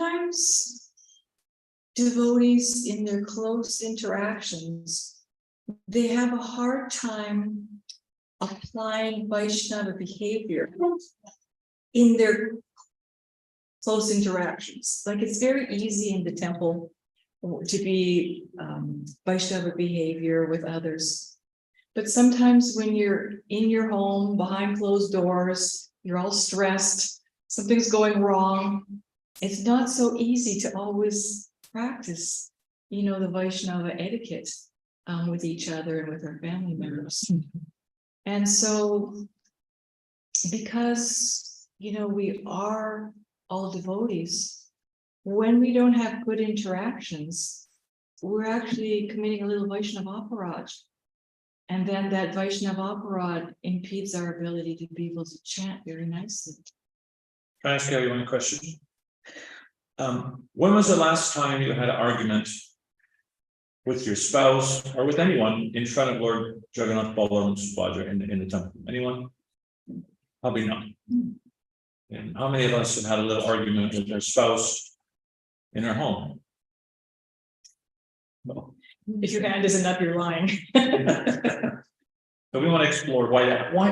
sometimes devotees in their close interactions, they have a hard time applying Vaishnava behavior in their close interactions. Like it's very easy in the temple to be Vaishnava behavior with others. But sometimes when you're in your home, behind closed doors, you're all stressed, something's going wrong, it's not so easy to always practice, the Vaishnava etiquette with each other and with our family members. And so, because, we are all devotees, when we don't have good interactions, we're actually committing a little Vaishnava aparadh. And then that Vaishnava aparadh impedes our ability to be able to chant very nicely. Can I ask you one question? When was the last time you had an argument with your spouse or with anyone in front of Lord Jagannath Balaram Subhadra in the temple? Anyone? Probably not. And how many of us have had a little argument with their spouse in our home? No. If your hand isn't up, you're lying. So we want to explore why that. Why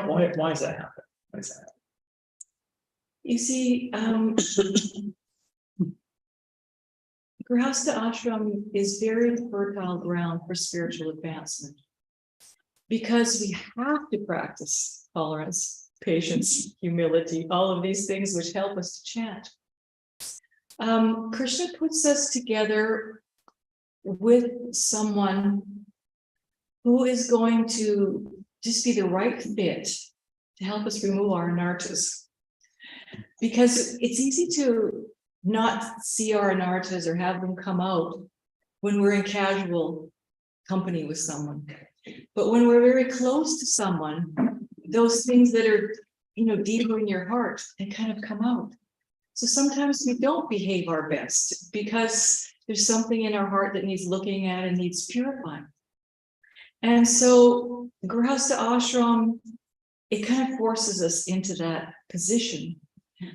does that happen? Why does that happen? You see, Grihastha ashram is very fertile ground for spiritual advancement because we have to practice tolerance, patience, humility, all of these things which help us to chant. Krishna puts us together with someone who is going to just be the right fit to help us remove our anarthas. Because it's easy to not see our anarthas or have them come out when we're in casual company with someone. But when we're very close to someone, those things that are, deeper in your heart, they kind of come out. So sometimes we don't behave our best because there's something in our heart that needs looking at and needs purifying. And so Grihastha ashram, it kind of forces us into that position.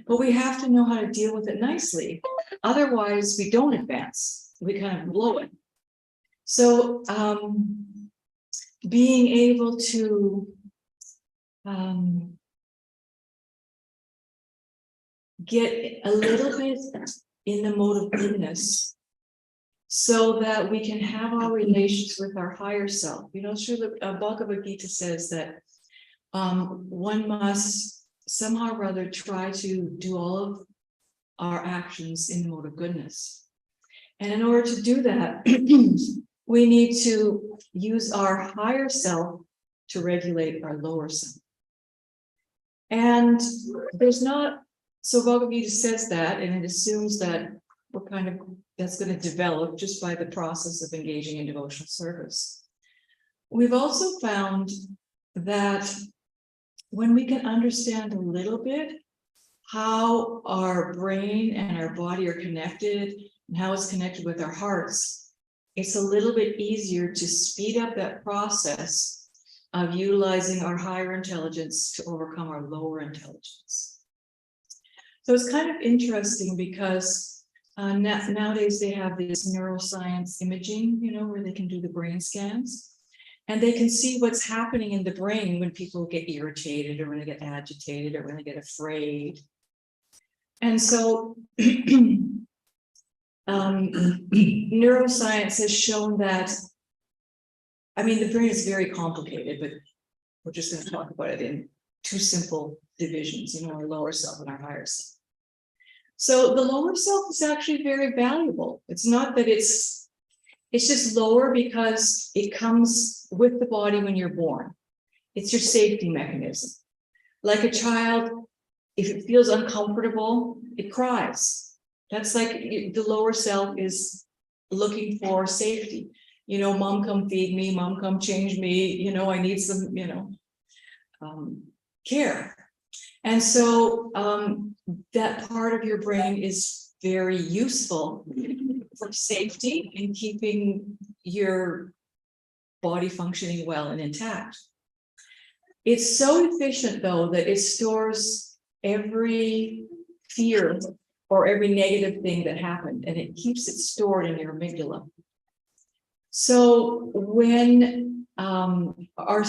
But we have to know how to deal with it nicely. Otherwise, we don't advance. We kind of blow it. So being able to get a little bit in the mode of goodness so that we can have our relations with our higher self. Srila Bhagavad Gita says that one must somehow or other try to do all of our actions in the mode of goodness. And in order to do that, we need to use our higher self to regulate our lower self. And so Bhagavad Gita says that, and it assumes that that's going to develop just by the process of engaging in devotional service. We've also found that when we can understand a little bit how our brain and our body are connected and how it's connected with our hearts, it's a little bit easier to speed up that process of utilizing our higher intelligence to overcome our lower intelligence. So it's kind of interesting because nowadays they have this neuroscience imaging, where they can do the brain scans. And they can see what's happening in the brain when people get irritated or when they get agitated or when they get afraid. And so neuroscience has shown that, the brain is very complicated, but we're just going to talk about it in two simple divisions, our lower self and our higher self. So the lower self is actually very valuable. It's not that it's just lower because it comes with the body when you're born. It's your safety mechanism. Like a child, if it feels uncomfortable, it cries. That's like the lower self is looking for safety. Mom, come feed me. Mom, come change me. I need some, care. And so that part of your brain is very useful for safety and keeping your body functioning well and intact. It's so efficient, though, that it stores every fear or every negative thing that happened, and it keeps it stored in your amygdala. So when our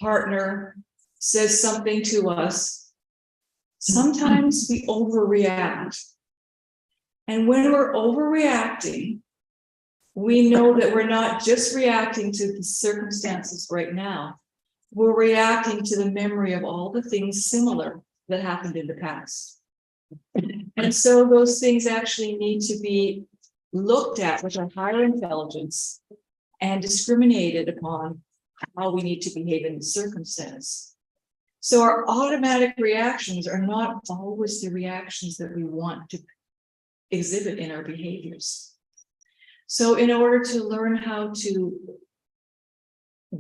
partner says something to us, sometimes we overreact. And when we're overreacting, we know that we're not just reacting to the circumstances right now. We're reacting to the memory of all the things similar that happened in the past. And so those things actually need to be looked at with our higher intelligence and discriminated upon how we need to behave in the circumstance. So our automatic reactions are not always the reactions that we want to exhibit in our behaviors. So in order to learn how to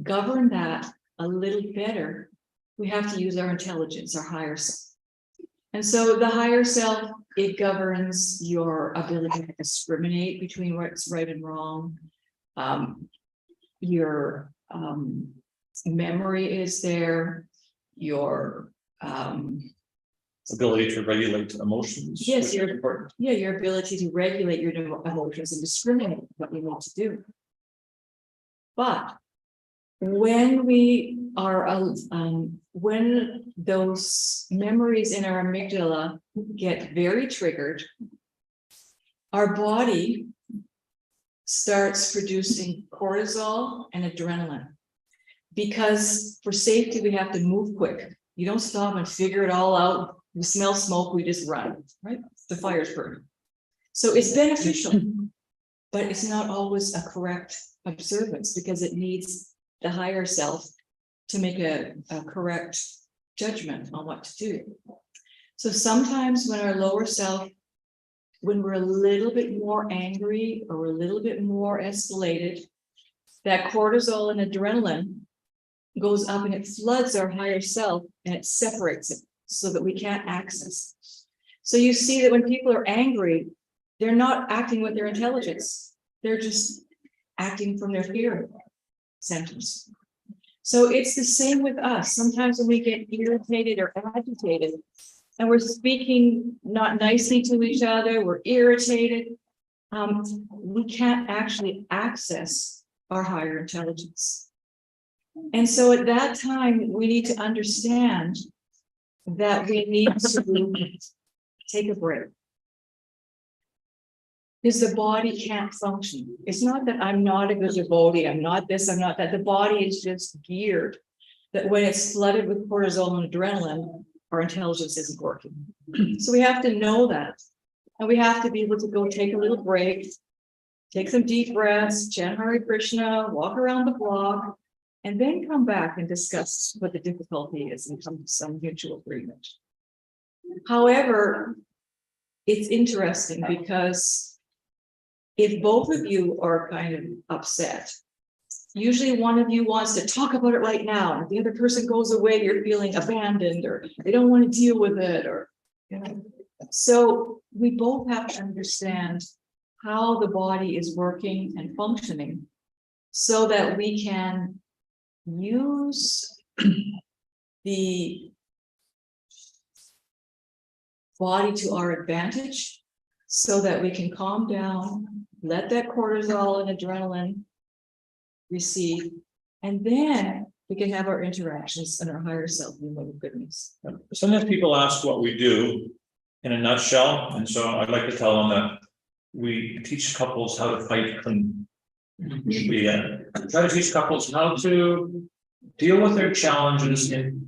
govern that a little better, we have to use our intelligence, our higher self. And so the higher self, it governs your ability to discriminate between what's right and wrong. Your memory is there, your ability to regulate emotions. yes, which is important. your ability to regulate your emotions and discriminate what you need to do. But when we are when those memories in our amygdala get very triggered, our body starts producing cortisol and adrenaline. Because for safety, we have to move quick. You don't stop and figure it all out. We smell smoke, we just run, right? The fire's burning. So it's beneficial, but it's not always a correct observance because it needs the higher self to make a correct judgment on what to do. So sometimes when our lower self, when we're a little bit more angry or a little bit more escalated, that cortisol and adrenaline goes up and it floods our higher self and it separates it so that we can't access it. So you see that when people are angry, they're not acting with their intelligence. They're just acting from their fear centers. So it's the same with us. Sometimes when we get irritated or agitated and we're speaking not nicely to each other, we're irritated, we can't actually access our higher intelligence. And so at that time, we need to understand that we need to take a break. Because the body can't function. It's not that I'm not a good devotee, I'm not this, I'm not that. The body is just geared that when it's flooded with cortisol and adrenaline, our intelligence isn't working. So we have to know that. And we have to be able to go take a little break, take some deep breaths, chant Hare Krishna, walk around the block, and then come back and discuss what the difficulty is and come to some mutual agreement. However, it's interesting because if both of you are kind of upset, usually one of you wants to talk about it right now, and if the other person goes away, you're feeling abandoned or they don't want to deal with it, or you know. So we both have to understand how the body is working and functioning so that we can use the body to our advantage so that we can calm down, let that cortisol and adrenaline recede, and then we can have our interactions in our higher self in love of goodness. Sometimes people ask what we do in a nutshell, and so I'd like to tell them that we teach couples how to fight clean. We try to teach couples how to deal with their challenges in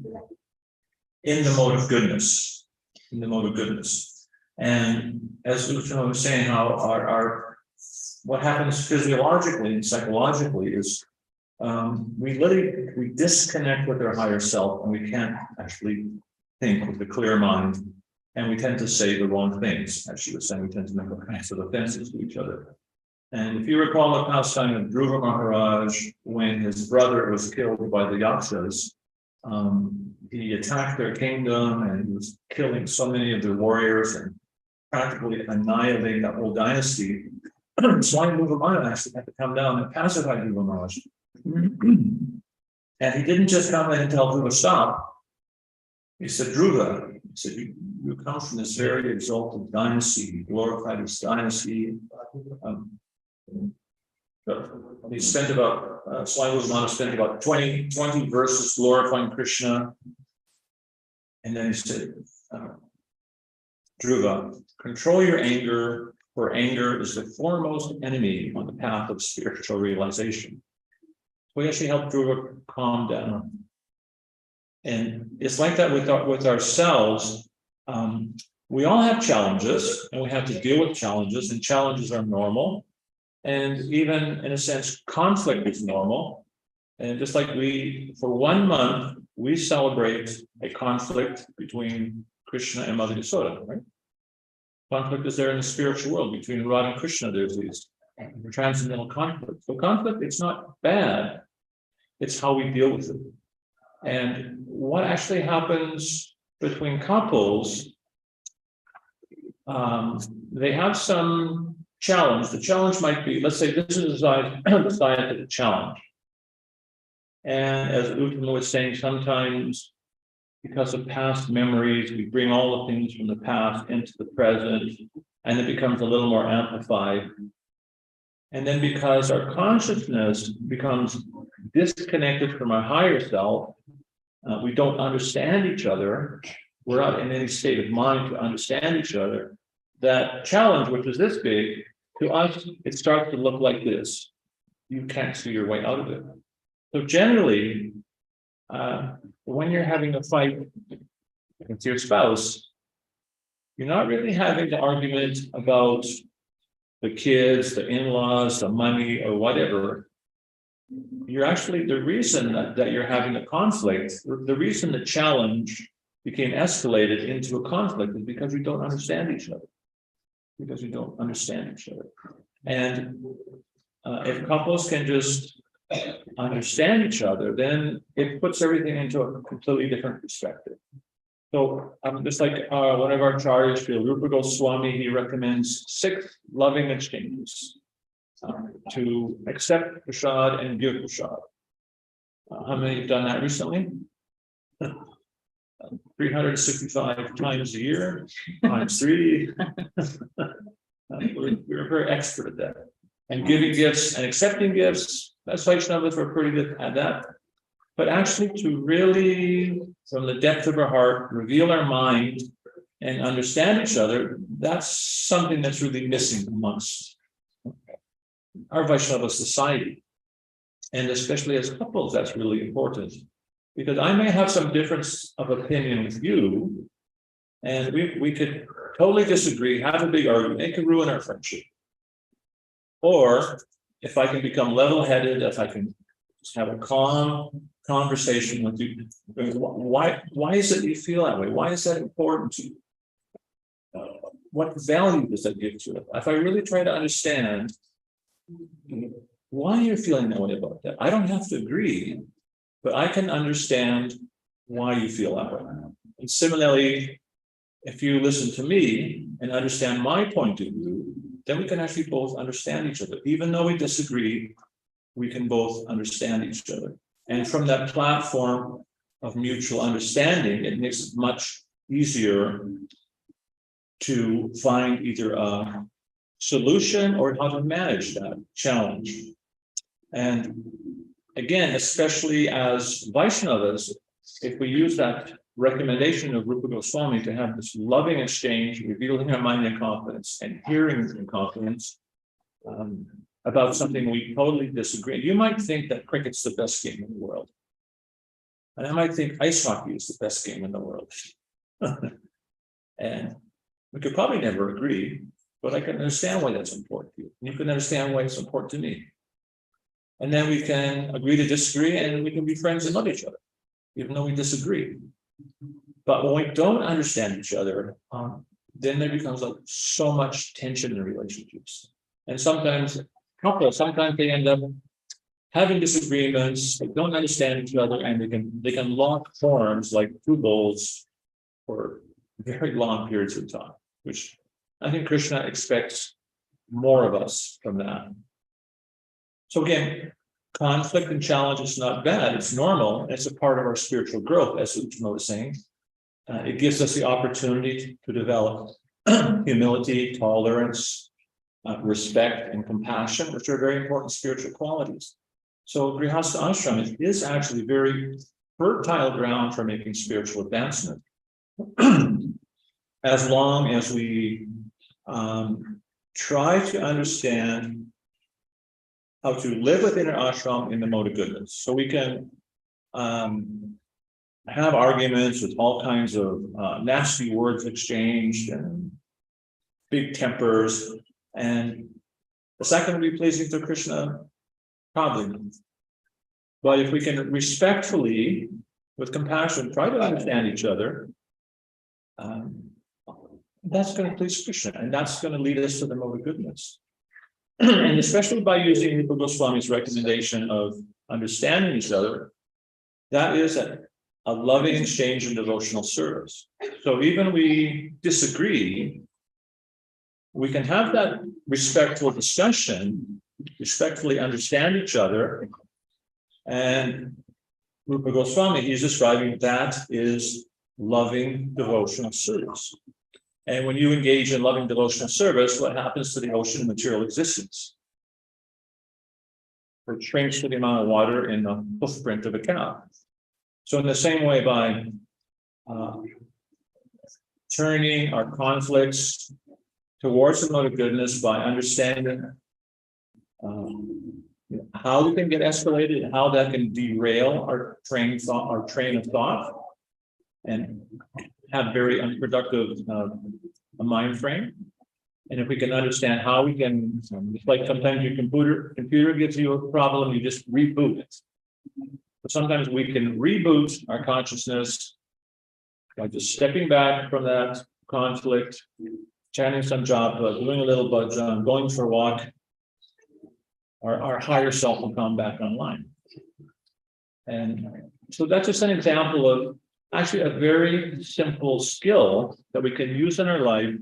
the mode of goodness, in the mode of goodness. And as Uttama was saying, how our what happens physiologically and psychologically is we disconnect with our higher self and we can't actually think with a clear mind, and we tend to say the wrong things. As she was saying, we tend to make all kinds of offenses to each other. And if you recall the pastime of Dhruva Maharaj, when his brother was killed by the Yakshas, he attacked their kingdom and he was killing so many of their warriors and practically annihilating that whole dynasty. Swami Dhruva Maharaj had to come down and pacify Dhruva Maharaj. And he didn't just come in and tell Dhruva, stop. He said, Dhruva, he said, you you come from this very exalted dynasty, glorified this dynasty. He spent about, Swami Vimana spent about 20 verses glorifying Krishna. And then he said, Dhruva, control your anger, for anger is the foremost enemy on the path of spiritual realization. We actually help Dhruva calm down. And it's like that with ourselves. We all have challenges, and we have to deal with challenges, and challenges are normal. And even in a sense, conflict is normal. And just like for 1 month, we celebrate a conflict between Krishna and Mother Yasoda, right? Conflict is there in the spiritual world between Radha and Krishna. There's these transcendental conflicts. So conflict, it's not bad. It's how we deal with it. And what actually happens between couples, they have some challenge. The challenge might be, let's say this is the scientific challenge. And as Uttama was saying, sometimes because of past memories, we bring all the things from the past into the present, and it becomes a little more amplified. And then because our consciousness becomes disconnected from our higher self, we don't understand each other. We're not in any state of mind to understand each other. That challenge, which is this big, to us, it starts to look like this. You can't see your way out of it. So generally, when you're having a fight with your spouse, you're not really having the argument about the kids, the in-laws, the money, or whatever. You're actually, the reason that you're having a conflict, the reason the challenge became escalated into a conflict is because we don't understand each other. Because we don't understand each other. And if couples can just understand each other, then it puts everything into a completely different perspective. So just like one of our acharyas, Rupa Goswami, he recommends 6 loving exchanges to accept prasad and give prasad. How many have done that recently? 365 times a year, times 3. We're very expert at that. And giving gifts and accepting gifts, that's Vaishnavas were pretty good at that. But actually to really, from the depth of our heart, reveal our mind and understand each other, that's something that's really missing amongst our Vaishnava society. And especially as couples, that's really important. Because I may have some difference of opinion with you, and we could totally disagree, have a big argument, it could ruin our friendship. Or if I can become level-headed, if I can just have a calm conversation with you, why is it you feel that way? Why is that important to you? What value does that give to it? If I really try to understand why you're feeling that way about that, I don't have to agree, but I can understand why you feel that way. And similarly, if you listen to me and understand my point of view, then we can actually both understand each other. Even though we disagree, we can both understand each other. And from that platform of mutual understanding, it makes it much easier to find either a solution or how to manage that challenge. And again, especially as Vaishnavas, if we use that recommendation of Rupa Goswami to have this loving exchange, revealing our mind in confidence and hearing in confidence about something we totally disagree. You might think that cricket's the best game in the world. And I might think ice hockey is the best game in the world. And we could probably never agree, but I can understand why that's important to you. And you can understand why it's important to me. And then we can agree to disagree, and we can be friends and love each other, even though we disagree. But when we don't understand each other, then there becomes like so much tension in relationships. And sometimes they end up having disagreements, they don't understand each other, and they can lock horns like 2 bulls for very long periods of time, which I think Krishna expects more of us from that. So again, conflict and challenge is not bad, it's normal, it's a part of our spiritual growth, as Uttama was saying. It gives us the opportunity to develop humility, tolerance, respect, and compassion, which are very important spiritual qualities. So Grihastha ashram is actually very fertile ground for making spiritual advancement. As long as we try to understand how to live within our ashram in the mode of goodness. So we can have arguments with all kinds of nasty words exchanged and big tempers. And the second will be pleasing to Krishna, probably not. But if we can respectfully, with compassion, try to understand each other, that's going to please Krishna, and that's going to lead us to the mode of goodness. And especially by using Rupa Goswami's recommendation of understanding each other, that is a loving exchange in devotional service. So even we disagree, we can have that respectful discussion, respectfully understand each other. And Rupa Goswami, he's describing that is loving devotional service. And when you engage in loving devotional service, what happens to the ocean of material existence? It shrinks to the amount of water in the hoofprint of a cow. So in the same way, by turning our conflicts towards the mode of goodness, by understanding how we can get escalated and how that can derail our train of thought and have very unproductive mind frame. And if we can understand how we can, it's like sometimes your computer gives you a problem, you just reboot it. But sometimes we can reboot our consciousness by just stepping back from that conflict, chanting some japa, doing a little bhajan, going for a walk. Our higher self will come back online. And so that's just an example of actually a very simple skill that we can use in our life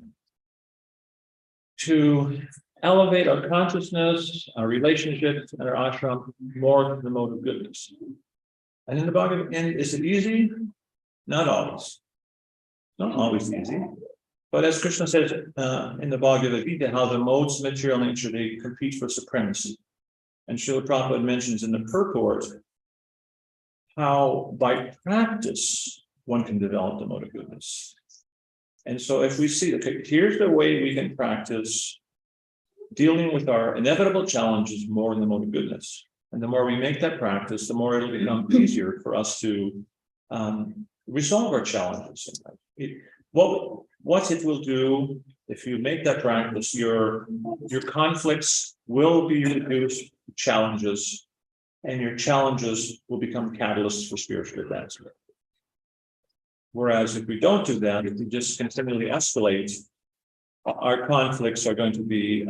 to elevate our consciousness, our relationships, and our ashram more to the mode of goodness. And in the Bhagavad Gita, is it easy? Not always. Not always easy. But as Krishna says in the Bhagavad Gita, how the modes of material nature, they compete for supremacy. And Srila Prabhupada mentions in the purport how by practice one can develop the mode of goodness. And so if we see, okay, here's the way we can practice dealing with our inevitable challenges more in the mode of goodness. And the more we make that practice, the more it'll become easier for us to resolve our challenges. What it will do, if you make that practice, your conflicts will be reduced to challenges, and your challenges will become catalysts for spiritual advancement. Whereas if we don't do that, if we just continually escalate, our conflicts are going to be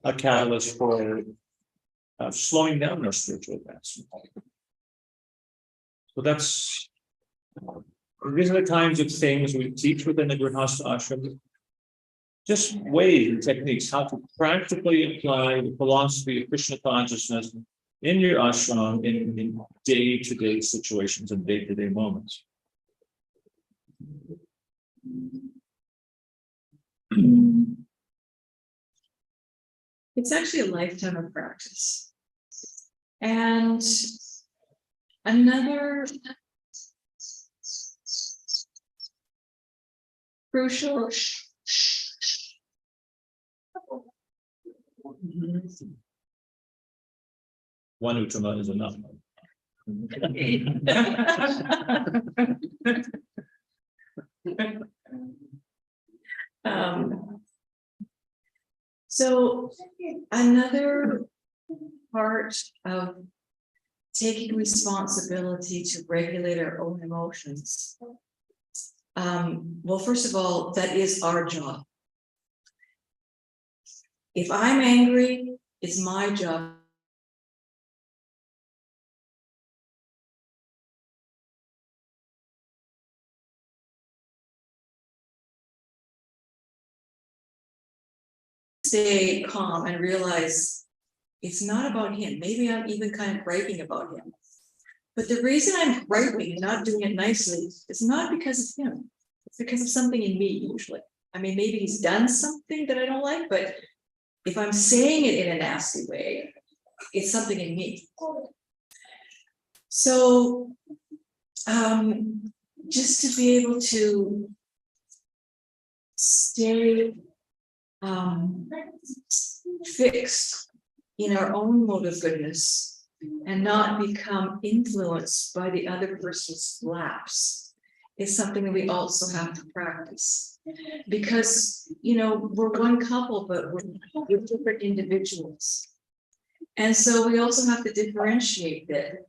a catalyst for slowing down our spiritual advancement. So these are the kinds of things we teach within the Grihastha ashram. Just ways and techniques how to practically apply the philosophy of Krishna consciousness in your ashram in day-to-day situations and day-to-day moments. It's actually a lifetime of practice. And another crucial One Uttama is enough. So another part of taking responsibility to regulate our own emotions. Well, first of all, that is our job. If I'm angry, it's my job stay calm and realize it's not about him. Maybe I'm even kind of bragging about him, But the reason I'm griping and not doing it nicely is not because of him. It's because of something in me usually. I mean, maybe he's done something that I don't like, but if I'm saying it in a nasty way, it's something in me. So, just to be able to stay fixed in our own mode of goodness and not become influenced by the other person's lapse is something that we also have to practice. Because, we're one couple, but we're different individuals. And so we also have to differentiate that,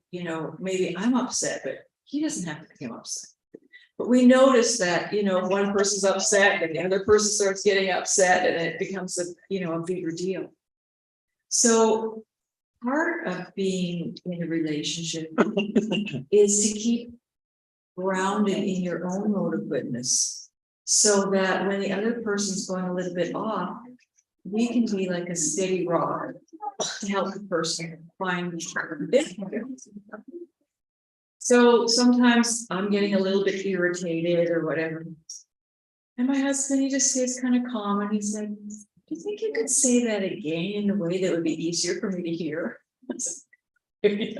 maybe I'm upset, but he doesn't have to become upset. But we notice that, one person's upset and the other person starts getting upset and it becomes a bigger deal. So part of being in a relationship is to keep grounded in your own mode of goodness, so that when the other person's going a little bit off, we can be like a steady rock to help the person find this. So sometimes I'm getting a little bit irritated or whatever. And my husband, he just stays kind of calm and he's like, do you think you could say that again in a way that would be easier for me to hear? Then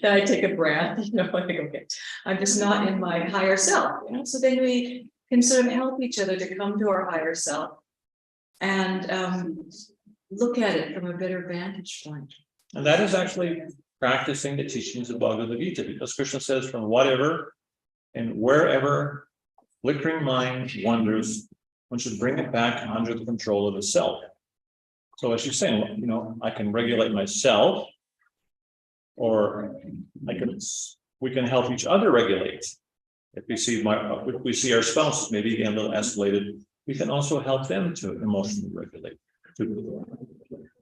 I take a breath, I think, okay, I'm just not in my higher self, so then we can sort of help each other to come to our higher self and look at it from a better vantage point. And that is actually practicing the teachings of Bhagavad Gita, because Krishna says, from whatever and wherever flickering mind wanders, one should bring it back under the control of the self. So as you're saying, I can regulate myself, or we can help each other regulate. If we see our spouse maybe getting a little escalated, we can also help them to emotionally regulate, to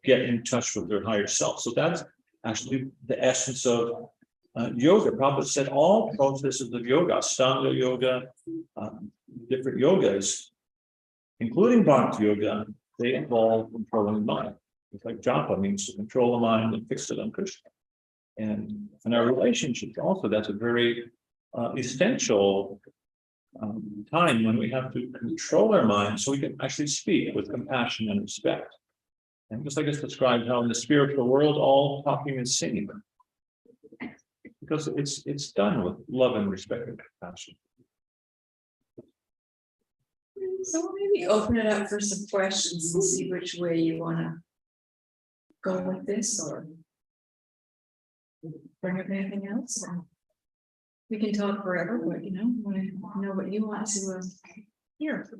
get in touch with their higher self. So that's actually the essence of yoga. Prabhupada said all processes of yoga, Ashtanga yoga, different yogas, including Bhakti yoga, they involve controlling the mind. It's like japa means to control the mind and fix it on Krishna. And in our relationships also, that's a very essential time when we have to control our mind so we can actually speak with compassion and respect. And just like it's described how in the spiritual world, all talking is singing. Because it's done with love and respect and compassion. So we'll maybe open it up for some questions and see which way you want to go with this, or bring up anything else. We can talk forever, but want to know what you want to hear.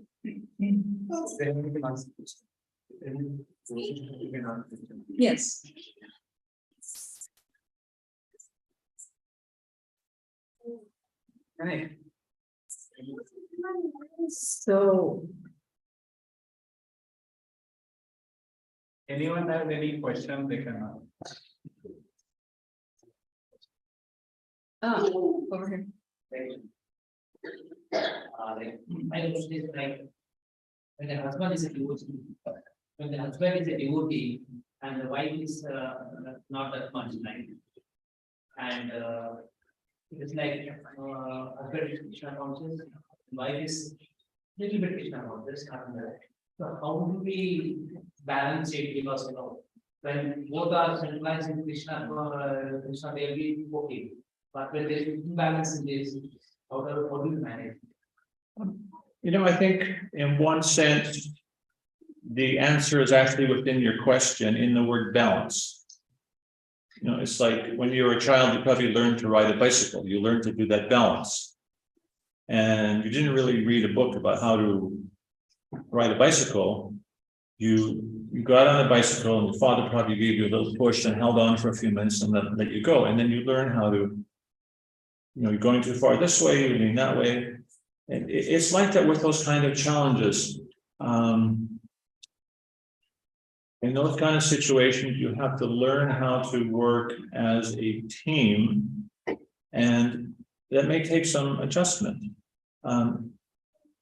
Yes. Right. So, anyone have any question they can ask? Over here. My question is like, when the husband is a devotee, and the wife is not that much like, and it is like husband is Krishna conscious, wife is little bit Krishna conscious. So how do we balance it? Because when both are centralized in Krishna, Krishna they will be okay. But when there is imbalance in this, how do you manage? I think in one sense, the answer is actually within your question in the word balance. It's like when you were a child, you probably learned to ride a bicycle. You learned to do that balance. And you didn't really read a book about how to ride a bicycle. You got on a bicycle and the father probably gave you a little push and held on for a few minutes and then let you go. And then you learn how to, you're going too far this way, you're going that way. And it's like that with those kind of challenges. In those kind of situations, you have to learn how to work as a team, and that may take some adjustment.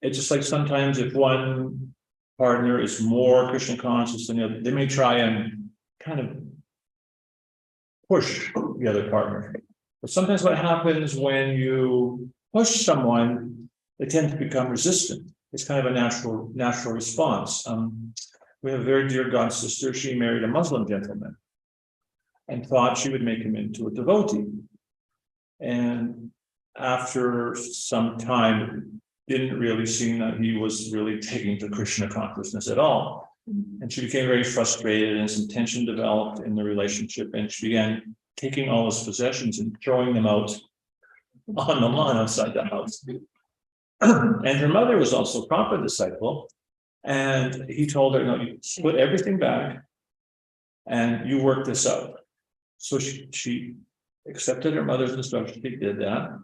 It's just like sometimes if one partner is more Krishna conscious than the other, they may try and kind of push the other partner. But sometimes what happens when you push someone, they tend to become resistant. It's kind of a natural response. We have a very dear god sister. She married a Muslim gentleman and thought she would make him into a devotee. And after some time, didn't really seem that he was really taking to Krishna consciousness at all. And she became very frustrated, and some tension developed in the relationship, and she began taking all his possessions and throwing them out on the lawn outside the house. And her mother was also a Prabhupada disciple, and he told her, no, you put everything back and you work this out. So she accepted her mother's instruction. She did that,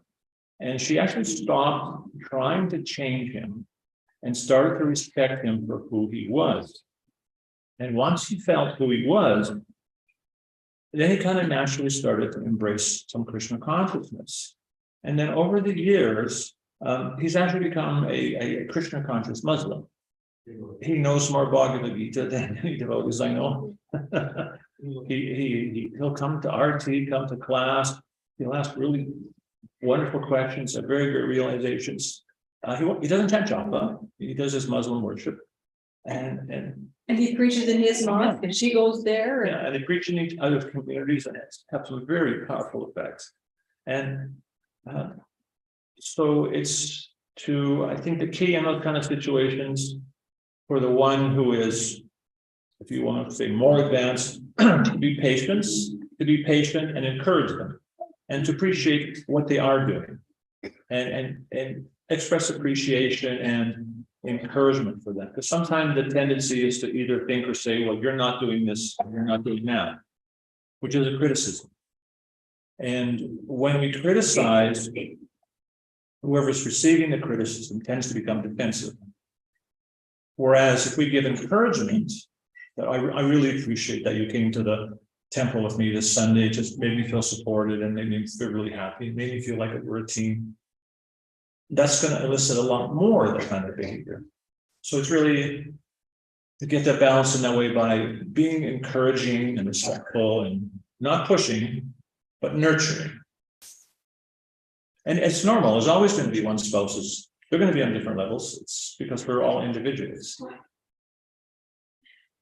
and she actually stopped trying to change him and started to respect him for who he was. And once he felt who he was, then he kind of naturally started to embrace some Krishna consciousness. And then over the years, he's actually become a Krishna conscious Muslim. He knows more Bhagavad Gita than any devotees I know. He'll come to RT, come to class. He'll ask really wonderful questions, have very great realizations. He doesn't chant japa. He does his Muslim worship, and he preaches in his mosque, and she goes there. Yeah, and they preach in each other's communities, and it's have some very powerful effects. And so it's I think the key in those kind of situations for the one who is, if you want to say more advanced, to be patient and encourage them, and to appreciate what they are doing, and express appreciation and encouragement for them. Because sometimes the tendency is to either think or say, well, you're not doing this, you're not doing that, which is a criticism. And when we criticize, whoever's receiving the criticism tends to become defensive. Whereas if we give encouragement, that I really appreciate that you came to the temple with me this Sunday, it just made me feel supported and made me feel really happy, it made me feel like we're a team. That's going to elicit a lot more of that kind of behavior. So it's really to get that balance in that way by being encouraging and respectful and not pushing, but nurturing. And it's normal. There's always going to be one spouses. They're going to be on different levels. It's because we're all individuals.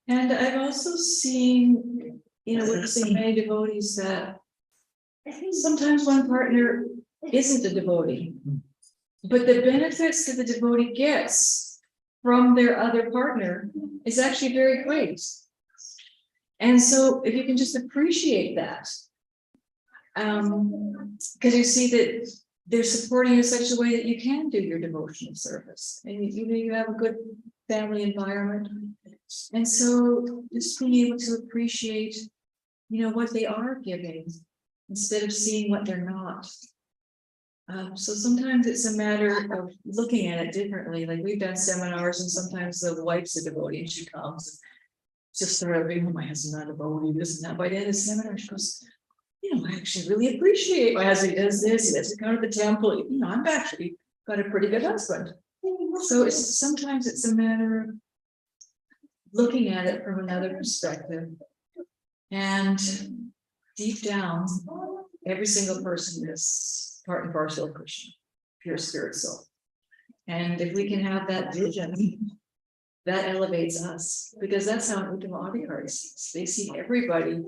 And I've also seen, witnessing many devotees that sometimes one partner isn't a devotee, but the benefits that the devotee gets from their other partner is actually very great. And so if you can just appreciate that, because you see that they're supporting you in such a way that you can do your devotional service, and you have a good family environment. And so just being able to appreciate, what they are giving instead of seeing what they're not. So sometimes it's a matter of looking at it differently. Like we've done seminars, and sometimes the wife's a devotee and she comes and just sort of, my husband's not a devotee, this and that. By the end of the seminar, she goes, I actually really appreciate my husband does this, he doesn't go to the temple. I've actually got a pretty good husband. So sometimes it's a matter of looking at it from another perspective. And deep down, every single person is part and parcel of Krishna, pure spirit soul. And if we can have that vision, that elevates us, because that's how Uttama Mataji sees. They see everybody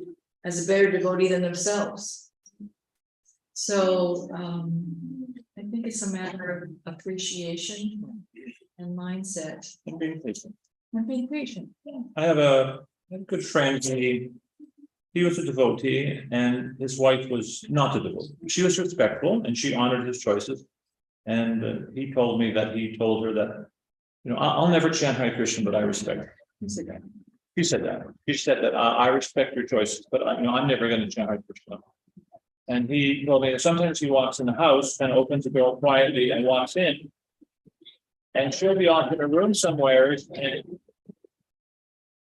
as a better devotee than themselves. So I think it's a matter of appreciation and mindset. And being patient. And being patient. Yeah. I have a good friend. He was a devotee, and his wife was not a devotee. She was respectful, and she honored his choices. And he told me that he told her that, I'll never chant Hare Krishna, but I respect her. He said that. He said that I respect your choices, but I'm never going to chant Hare Krishna. And he told me that sometimes he walks in the house and opens the door quietly and walks in, and she'll be off in a room somewhere, and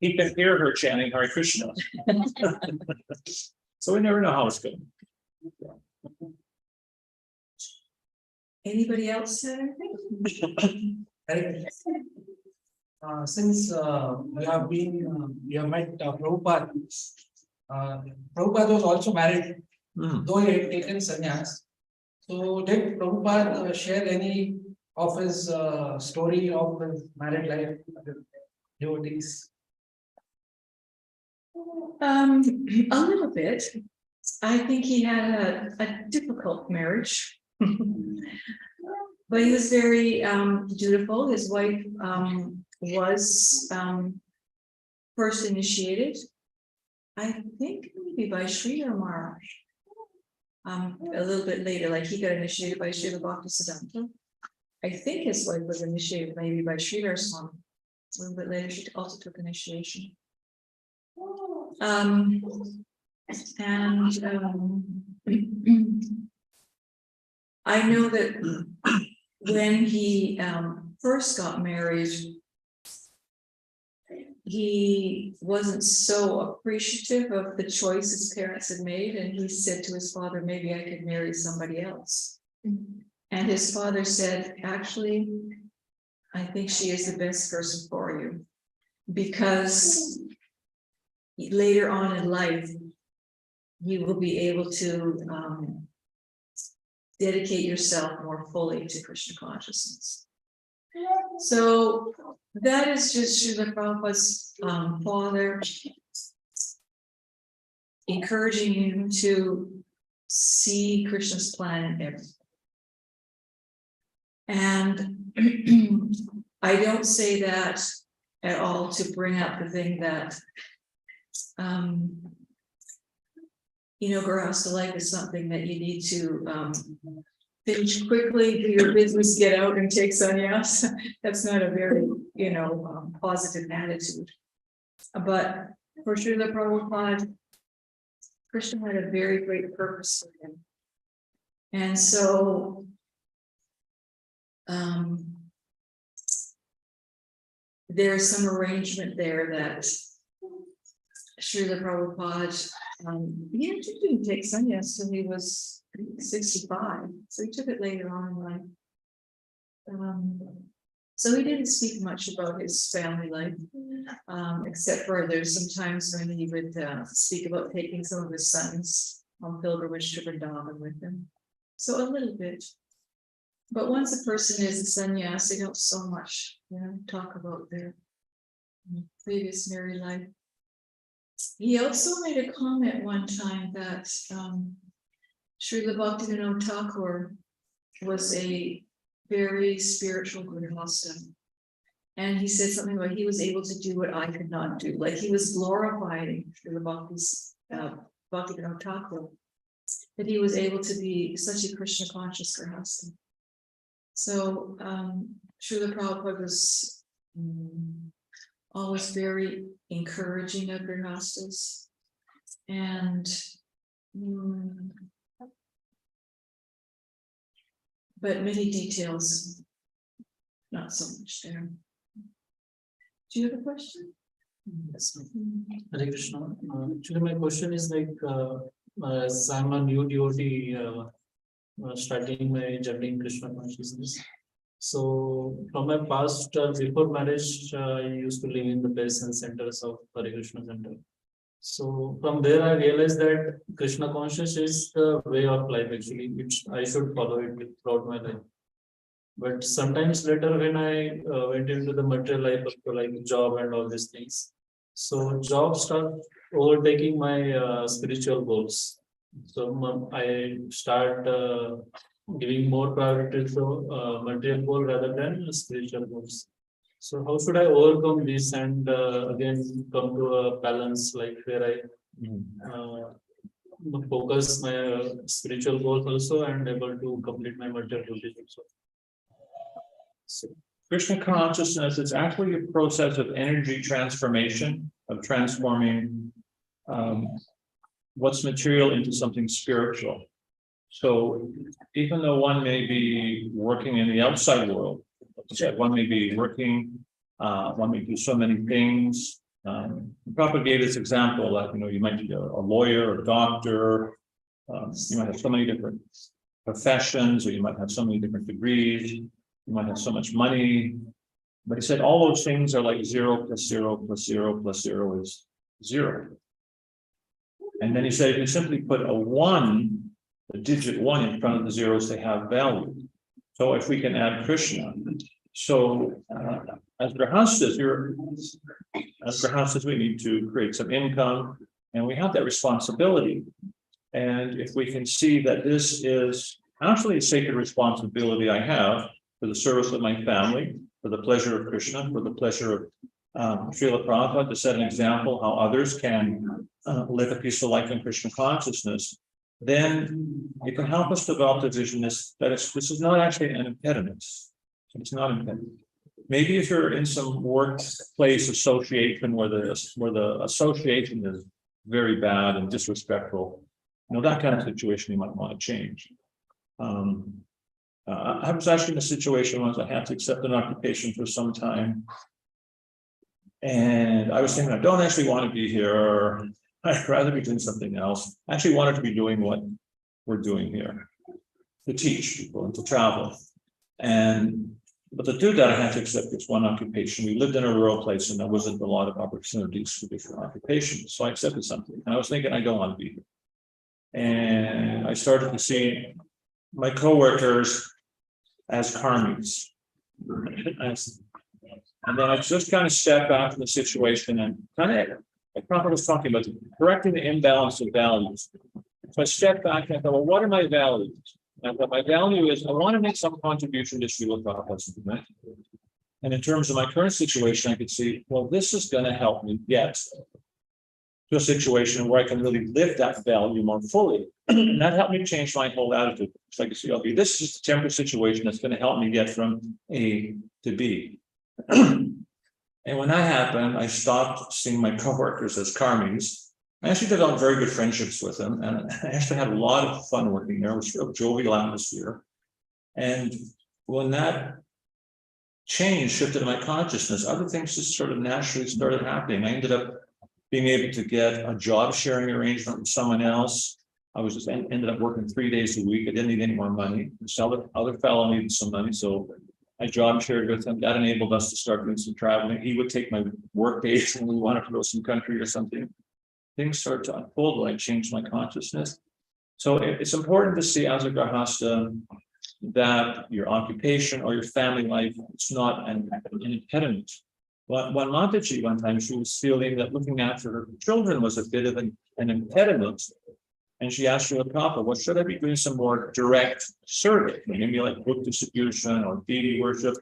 he can hear her chanting Hare Krishna. So we never know how it's going. Anybody else have anything? Since we have met Prabhupada, Prabhupada was also married though he had taken sannyas. So did Prabhupada share any of his story of his married life with devotees? A little bit. I think he had a difficult marriage. But he was very dutiful. His wife was first initiated, I think maybe by Sri Ramar. A little bit later, like he got initiated by Srila Bhaktisiddhanta. I think his wife was initiated maybe by Sridhar Swami. A little bit later, she also took initiation. I know that when he first got married, he wasn't so appreciative of the choice his parents had made, and he said to his father, maybe I could marry somebody else. And his father said, actually, I think she is the best person for you, because later on in life, you will be able to dedicate yourself more fully to Krishna consciousness. So that is just Srila Prabhupada's father encouraging him to see Krishna's plan in everything. And I don't say that at all to bring up the thing that Grihastha life is something that you need to finish quickly, do your business, get out and take sannyas. That's not a very, positive attitude. But for Srila Prabhupada, Krishna had a very great purpose for him. And so there's some arrangement there that Srila Prabhupada, he actually didn't take sannyas till he was 65, so he took it later on in life. So he didn't speak much about his family life, except for there's some times when he would speak about taking some of his sons on pilgrimage to Vrindavan with him. So a little bit. But once a person is a sannyas, they don't so much, talk about their previous married life. He also made a comment one time that Srila Bhaktivinoda Thakur was a very spiritual Grihastha. And he said something like he was able to do what I could not do. Like he was glorifying Srila Bhaktivinoda Thakur, that he was able to be such a Krishna conscious Grihastha. So Srila Prabhupada was always very encouraging of Grihasthas, and but many details, not so much there. Do you have a question? Yes. Hare Krishna. Actually, my question is like, as I'm a new devotee, starting my journey in Krishna consciousness. So from my past, before marriage, I used to live in the basement centers of Hare Krishna Center. So from there, I realized that Krishna conscious is the way of life. Actually, I should follow it throughout my life. But sometimes later, when I went into the material life of like job and all these things, so job started overtaking my spiritual goals. So I start giving more priority to material goal rather than spiritual goals. So how should I overcome this and again come to a balance, like where I focus my spiritual goals also and able to complete my material duties also? So Krishna consciousness is actually a process of energy transformation, of transforming what's material into something spiritual. So even though one may be working in the outside world, one may be working, one may do so many things. Prabhupada gave this example that, you might be a lawyer, a doctor, you might have so many different professions, or you might have so many different degrees, you might have so much money. But he said all those things are like 0 plus 0 plus 0 plus 0 is 0. And then he said, if you simply put a digit 1 in front of the zeros, they have value. So if we can add Krishna. So as Grihasthas, we need to create some income, and we have that responsibility. And if we can see that this is actually a sacred responsibility I have for the service of my family, for the pleasure of Krishna, for the pleasure of Srila Prabhupada, to set an example how others can live a peaceful life in Krishna consciousness, then it can help us develop the vision this is not actually an impediment. It's not an impediment. Maybe if you're in some workplace association where the association is very bad and disrespectful, that kind of situation you might want to change. I was actually in a situation once I had to accept an occupation for some time. And I was thinking, I don't actually want to be here. I'd rather be doing something else. I actually wanted to be doing what we're doing here, to teach people and to travel. But to do that, I had to accept this one occupation. We lived in a rural place and there wasn't a lot of opportunities for different occupations. So I accepted something. And I was thinking, I don't want to be here. And I started to see my coworkers as karmis. And then I just kind of stepped back from the situation and like Prabhupada was talking about, correcting the imbalance of values. So I stepped back and I thought, well, what are my values? And I thought my value is I want to make some contribution to Srila Prabhupada's movement. And in terms of my current situation, I could see, well, this is going to help me get to a situation where I can really live that value more fully. And that helped me change my whole attitude. It's like, okay, this is just a temporary situation that's going to help me get from A to B. And when that happened, I stopped seeing my coworkers as karmis. I actually developed very good friendships with them. And I actually had a lot of fun working there. It was a jovial atmosphere. And when that change shifted my consciousness, other things just sort of naturally started happening. I ended up being able to get a job sharing arrangement with someone else. I was just ended up working 3 days a week. I didn't need any more money. This other fellow needed some money, so I job shared with him. That enabled us to start doing some traveling. He would take my work days when we wanted to go some country or something. Things started to unfold when I changed my consciousness. So it's important to see as a Grihastha that your occupation or your family life, it's not an impediment. But when Mataji one time, she was feeling that looking after her children was a bit of an impediment. And she asked Srila Prabhupada, well, should I be doing some more direct service? Maybe like book distribution or deity worship.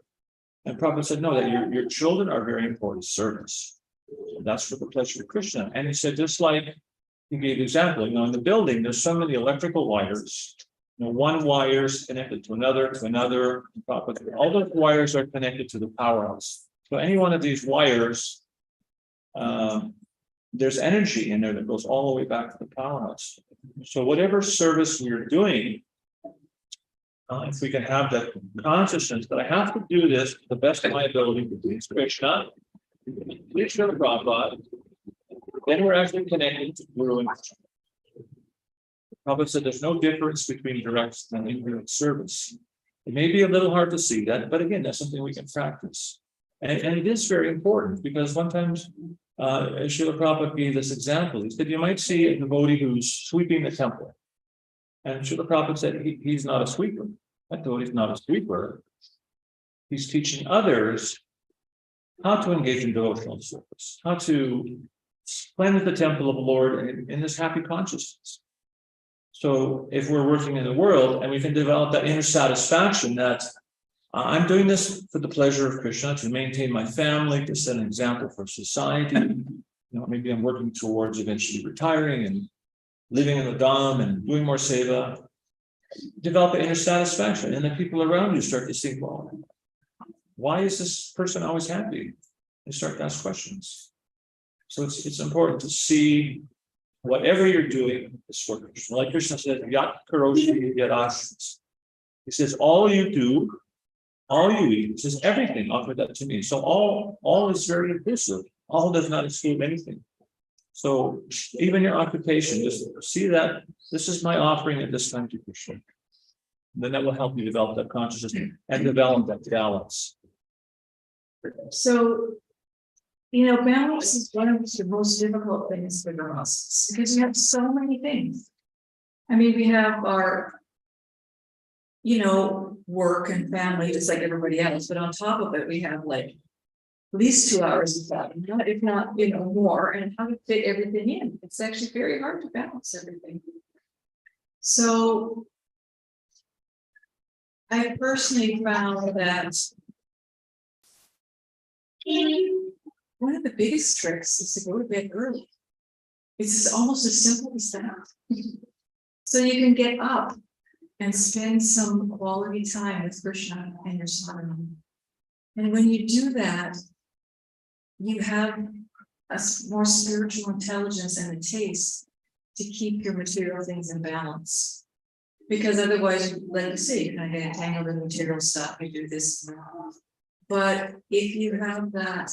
And Prabhupada said, no, that your children are very important service. That's for the pleasure of Krishna. And he said, just like he gave the example, in the building, there's so many electrical wires. One wire is connected to another, all those wires are connected to the powerhouse. So any one of these wires, there's energy in there that goes all the way back to the powerhouse. So whatever service we're doing, if we can have that consciousness that I have to do this to the best of my ability to please Krishna, please Srila Prabhupada, then we're actually connected to Guru and Krishna. Prabhupada said there's no difference between direct and indirect service. It may be a little hard to see that, but again, that's something we can practice. And it is very important because sometimes Srila Prabhupada gave this example. He said, you might see a devotee who's sweeping the temple. And Srila Prabhupada said, he's not a sweeper. That devotee's not a sweeper. He's teaching others how to engage in devotional service, how to cleanse the temple of the Lord in this happy consciousness. So if we're working in the world and we can develop that inner satisfaction that I'm doing this for the pleasure of Krishna, to maintain my family, to set an example for society. Maybe I'm working towards eventually retiring and living in the Dham and doing more seva. Develop an inner satisfaction, and then people around you start to think, well, why is this person always happy? They start to ask questions. So it's important to see whatever you're doing is for Krishna. Like Krishna says, Yat Karoshi Yadashis. He says, all you do, all you eat, he says everything, offer that to me. So all is very inclusive. All does not exclude anything. So even your occupation, just see that this is my offering at this time to Krishna. Then that will help you develop that consciousness and develop that balance. So Balance is one of the most difficult things for us because we have so many things. I mean, we have our, work and family, just like everybody else, but on top of it, we have like at least 2 hours of that, if not, more, and how to fit everything in. It's actually very hard to balance everything. So I personally found that one of the biggest tricks is to go to bed early. It's almost as simple as that. So you can get up and spend some quality time with Krishna and your son. And when you do that, you have a more spiritual intelligence and a taste to keep your material things in balance. Because otherwise, like you say, you kind of get entangled in material stuff, you do this and that. But if you have that,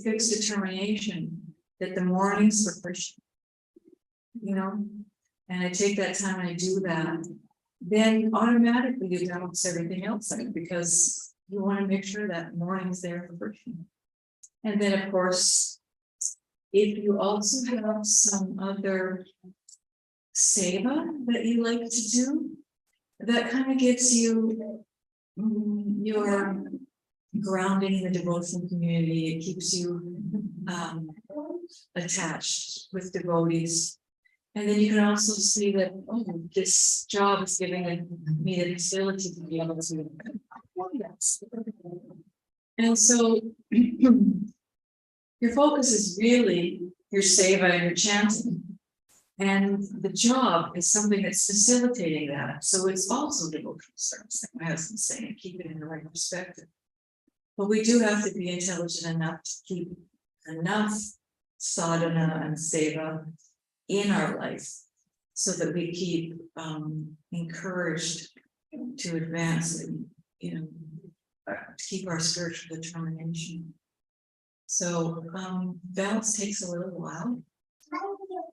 fixed determination that the mornings for Krishna, and I take that time and I do that, then automatically you balance everything else out because you want to make sure that morning's there for Krishna. And then, of course, if you also have some other seva that you like to do, that kind of gives you your grounding in the devotional community. It keeps you attached with devotees. And then you can also see that, this job is giving me the facility to be able to. Yes. And so your focus is really your seva and your chanting. And the job is something that's facilitating that. So it's also devotional service, like my husband's saying, keep it in the right perspective. But we do have to be intelligent enough to keep enough sadhana and seva in our life so that we keep encouraged to advance and, to keep our spiritual determination. So balance takes a little while,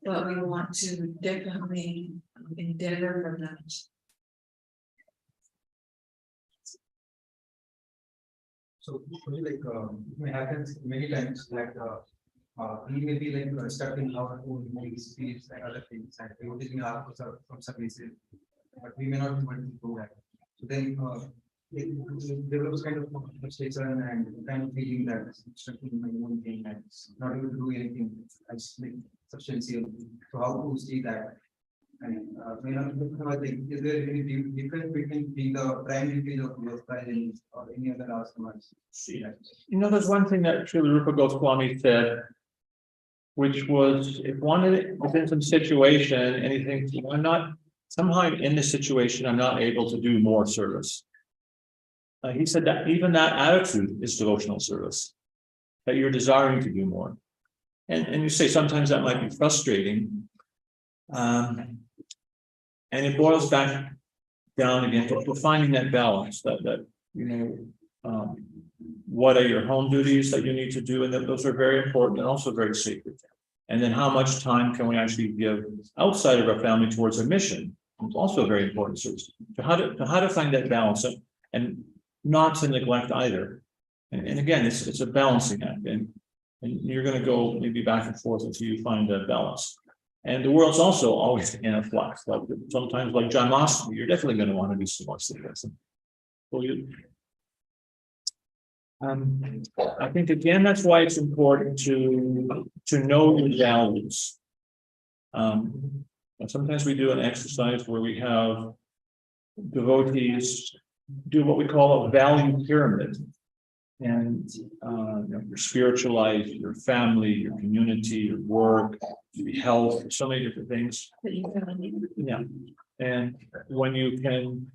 but we want to definitely endeavor for that. So, it happens many times that we may be stuck in our own movies, feels like other things, and we are taking our from some places, but we may not want to do that. So then it develops kind of frustration and kind of feeling that it's stuck in my own thing and not able to do anything substantial. So how to see that? And is there any difference between being the primary field of Grihastha or any other asanas? There's one thing that Srila Rupa Goswami said, which was if one is in some situation and he thinks, I'm not somehow in this situation, I'm not able to do more service. He said that even that attitude is devotional service, that you're desiring to do more. And you say sometimes that might be frustrating. And it boils back down again to finding that balance what are your home duties that you need to do, and that those are very important and also very sacred. And then how much time can we actually give outside of our family towards a mission? It's also a very important service. So how to find that balance and not to neglect either. And again, it's a balancing act, and you're going to go maybe back and forth until you find that balance. And the world's also always in a flux. Like sometimes, like John Mosley, you're definitely going to want to do some more service. I think again that's why it's important to know your values. Sometimes we do an exercise where we have devotees do what we call a value pyramid, and your spiritual life, your family, your community, your work, your health, so many different things. Yeah, and when you can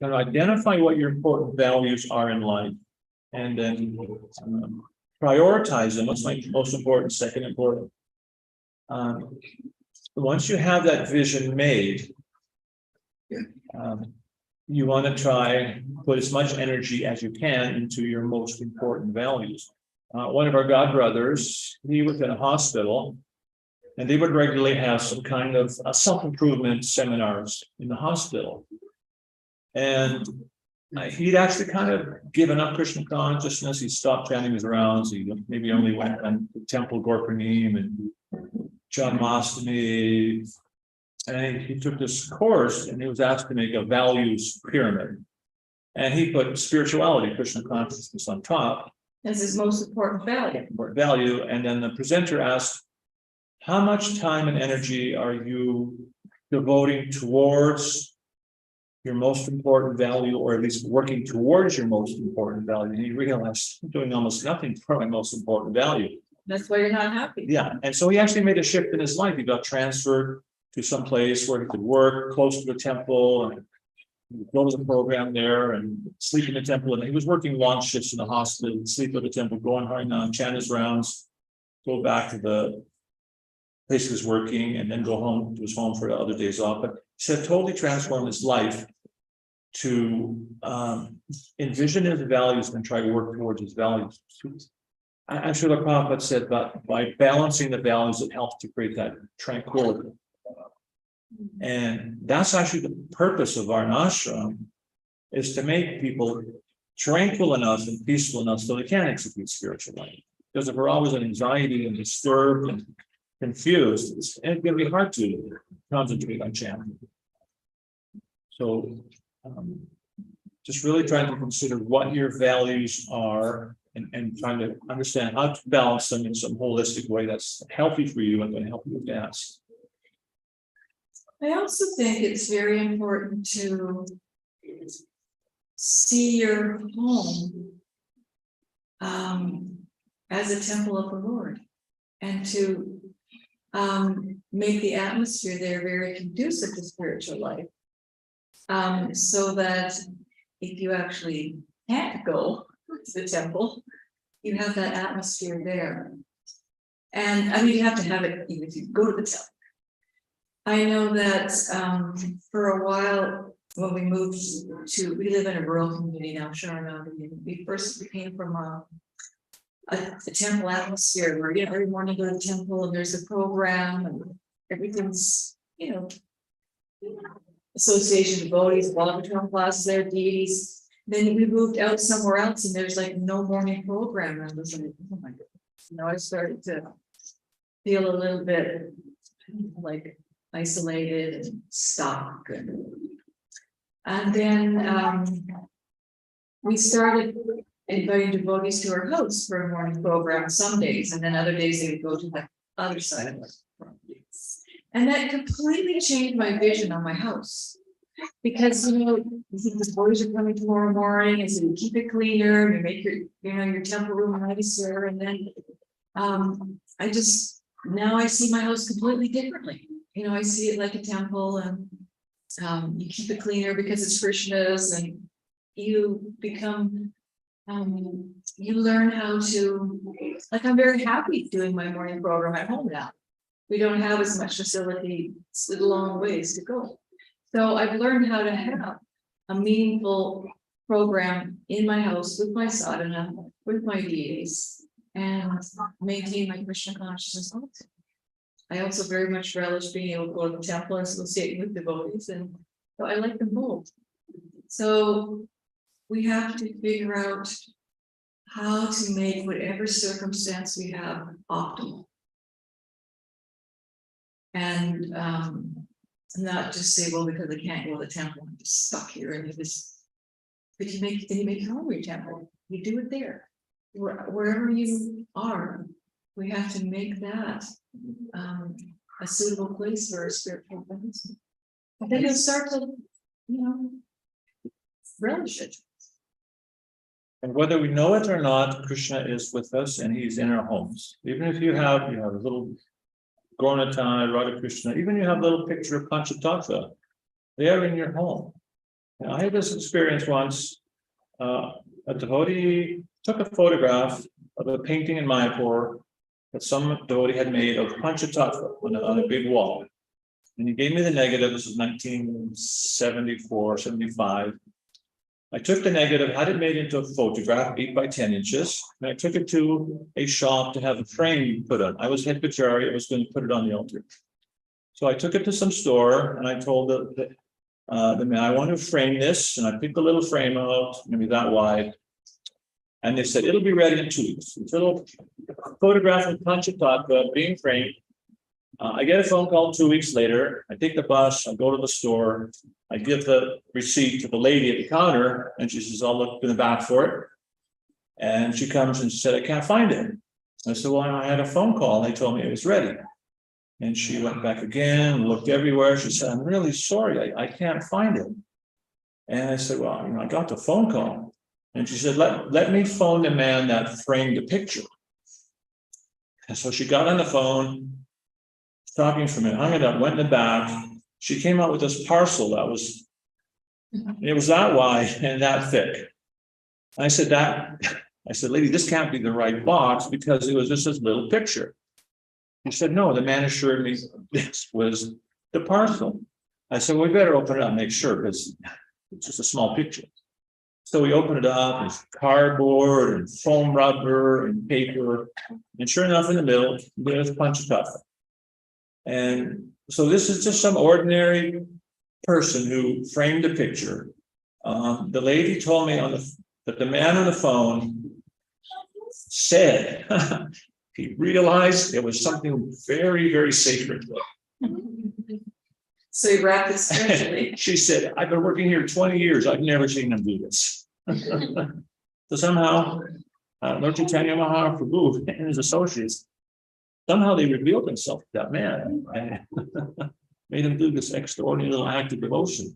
kind of identify what your important values are in life, and then prioritize them. What's my most important, second important? Once you have that vision made, you want to try put as much energy as you can into your most important values. One of our godbrothers, he was in a hospital, and they would regularly have some kind of self-improvement seminars in the hospital. And He'd actually kind of given up Krishna consciousness. He stopped chanting his rounds. He maybe only went on the temple Gorpanim and Janmashtami. And he took this course and he was asked to make a values pyramid. And he put spirituality, Krishna consciousness on top. That's his most important value. And then the presenter asked, how much time and energy are you devoting towards your most important value, or at least working towards your most important value? And he realized, I'm doing almost nothing for my most important value. That's why you're not happy. Yeah, and so he actually made a shift in his life. He got transferred to some place where he could work close to the temple and go to the program there and sleep in the temple. And he was working long shifts in the hospital, sleep at the temple, go on Harinam, chant his rounds, go back to the place he was working, and then go home to his home for the other days off. But he said totally transformed his life to envision his values and try to work towards his values. I'm sure the Prabhupada said that by balancing the values, it helps to create that tranquility. And that's actually the purpose of our ashram, is to make people tranquil enough and peaceful enough so they can execute spiritual life. Because if we're always in anxiety and disturbed and confused, it's going to be hard to concentrate on chanting. So just really trying to consider what your values are and trying to understand how to balance them in some holistic way that's healthy for you and going to help you advance. I also think it's very important to see your home as a temple of the Lord, and to make the atmosphere there very conducive to spiritual life, so that if you actually can't go to the temple, you have that atmosphere there. And I mean, you have to have it even if you go to the temple. I know that for a while, when we moved we live in a rural community now, Sharonagati, and we came from a temple atmosphere where, every morning you go to the temple and there's a program and everything's, association devotees, long-term classes there, deities. Then we moved out somewhere else and there's like no morning program. And I was like, oh my goodness. I started to feel a little bit like isolated and stuck. And then we started inviting devotees to our house for a morning program some days, and then other days they would go to the other side of us. And that completely changed my vision on my house. Because you think the boys are coming tomorrow morning, and so you keep it cleaner, you make your temple room nicer, and then now I see my house completely differently. I see it like a temple, and you keep it cleaner because it's Krishna's, and you become you learn how to, like, I'm very happy doing my morning program at home now. We don't have as much facility, it's a long ways to go. So I've learned how to have a meaningful program in my house with my sadhana, with my deities, and maintain my Krishna consciousness also. I also very much relish being able to go to the temple and associate with devotees, and so I like them both. So we have to figure out how to make whatever circumstance we have optimal. And not just say, well, because I can't go to the temple, I'm just stuck here, and but you make your home your temple. You do it there. Wherever you are, we have to make that a suitable place for our spiritual advancement. And then you'll start to, relish it. And whether we know it or not, Krishna is with us and he's in our homes. Even if you have a little Gauranatai, Radha Krishna, even you have a little picture of Panchatattva, they are in your home. Now, I had this experience once. A devotee took a photograph of a painting in Mayapur that some devotee had made of Panchatattva on a big wall. And he gave me the negative. This was 1974, 75. I took the negative, had it made into a photograph, 8 by 10 inches, and I took it to a shop to have a frame put on. I was head pujaari, I was going to put it on the altar. So I took it to some store and I told I want to frame this, and I picked a little frame out, maybe that wide. And they said, it'll be ready in 2 weeks. It's a little photograph of Panchatattva being framed. I get a phone call 2 weeks later. I take the bus, I go to the store, I give the receipt to the lady at the counter, and she says, I'll look in the back for it. And she comes and said, I can't find it. I said, well, I had a phone call, and they told me it was ready. And she went back again, looked everywhere. She said, I'm really sorry, I can't find it. And I said, well, I got the phone call. And she said, let me phone the man that framed the picture. And so she got on the phone, talking for a minute, hung it up, went in the back. She came out with this parcel that was, it was that wide and that thick. I said, lady, this can't be the right box because it was just this little picture. He said, no, the man assured me this was the parcel. I said, well, we better open it up and make sure because it's just a small picture. So we opened it up, there's cardboard and foam rubber and paper. And sure enough, in the middle, there's Panchatattva. And so this is just some ordinary person who framed the picture. The lady told me that the man on the phone said he realized it was something very, very sacred. So you wrapped it specially. She said, I've been working here 20 years. I've never seen them do this. So somehow, Lord Chaitanya Mahaprabhu and his associates, somehow they revealed themselves to that man and made him do this extraordinary little act of devotion.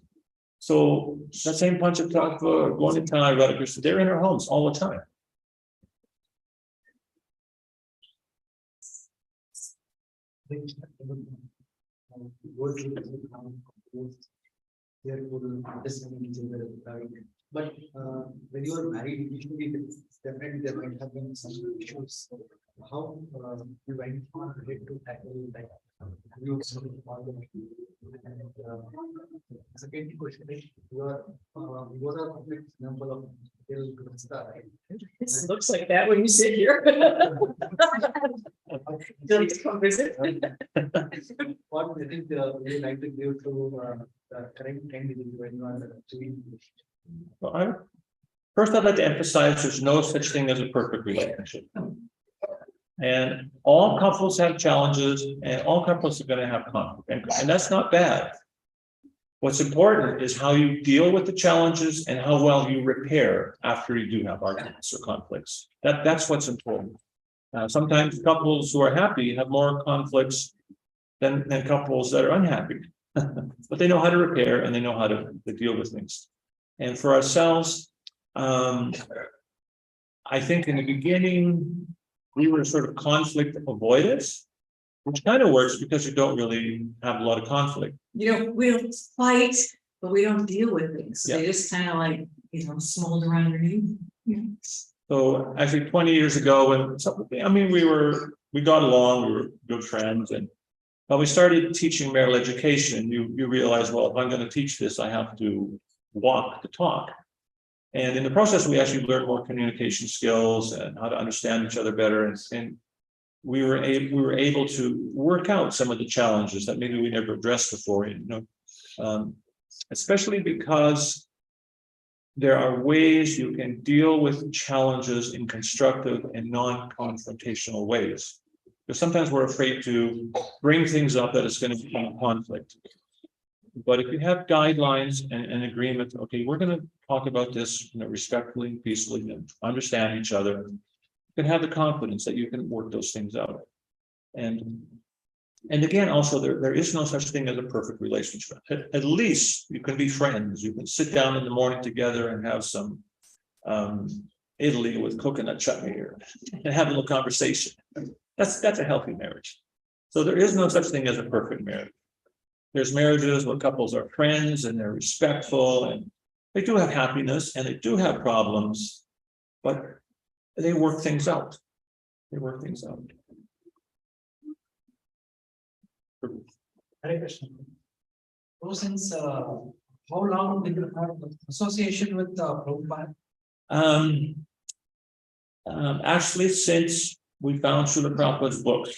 So that same Panchatattva, Gaunitana, Radha Krishna, they're in our homes all the time. But when you are married, usually definitely there might have been some issues. How you went on to tackle that? You and second question is you are a public example of Grihastha, right? It looks like that when you sit here. Don't you come visit? What do you think you like to give to the current candidate when you are doing this? Well, first, I'd like to emphasize there's no such thing as a perfect relationship. And all couples have challenges, and all couples are going to have conflict, and that's not bad. What's important is how you deal with the challenges and how well you repair after you do have arguments or conflicts. That's what's important. Sometimes couples who are happy have more conflicts than couples that are unhappy, but they know how to repair and they know how to deal with things. And for ourselves, I think in the beginning, we were sort of conflict avoidance, which kind of works because you don't really have a lot of conflict. We don't fight, but we don't deal with things. Yeah. They just kind of like, smolder underneath. So actually 20 years ago, we got along, we were good friends, and when we started teaching marital education, you realize, well, if I'm going to teach this, I have to walk the talk. And in the process, we actually learned more communication skills and how to understand each other better. And we were able to work out some of the challenges that maybe we never addressed before, especially because there are ways you can deal with challenges in constructive and non-confrontational ways. Because sometimes we're afraid to bring things up that is going to become a conflict. But if you have guidelines and agreement, okay, we're going to talk about this, respectfully, peacefully, and understand each other, you can have the confidence that you can work those things out. And again, also, there is no such thing as a perfect relationship. At least you can be friends. You can sit down in the morning together and have some idli with coconut chutney and have a little conversation. That's a healthy marriage. So there is no such thing as a perfect marriage. There's marriages where couples are friends and they're respectful and they do have happiness and they do have problems, but they work things out. Hare Krishna. So since how long did you have association with Prabhupada? Actually, since we found Srila Prabhupada's books.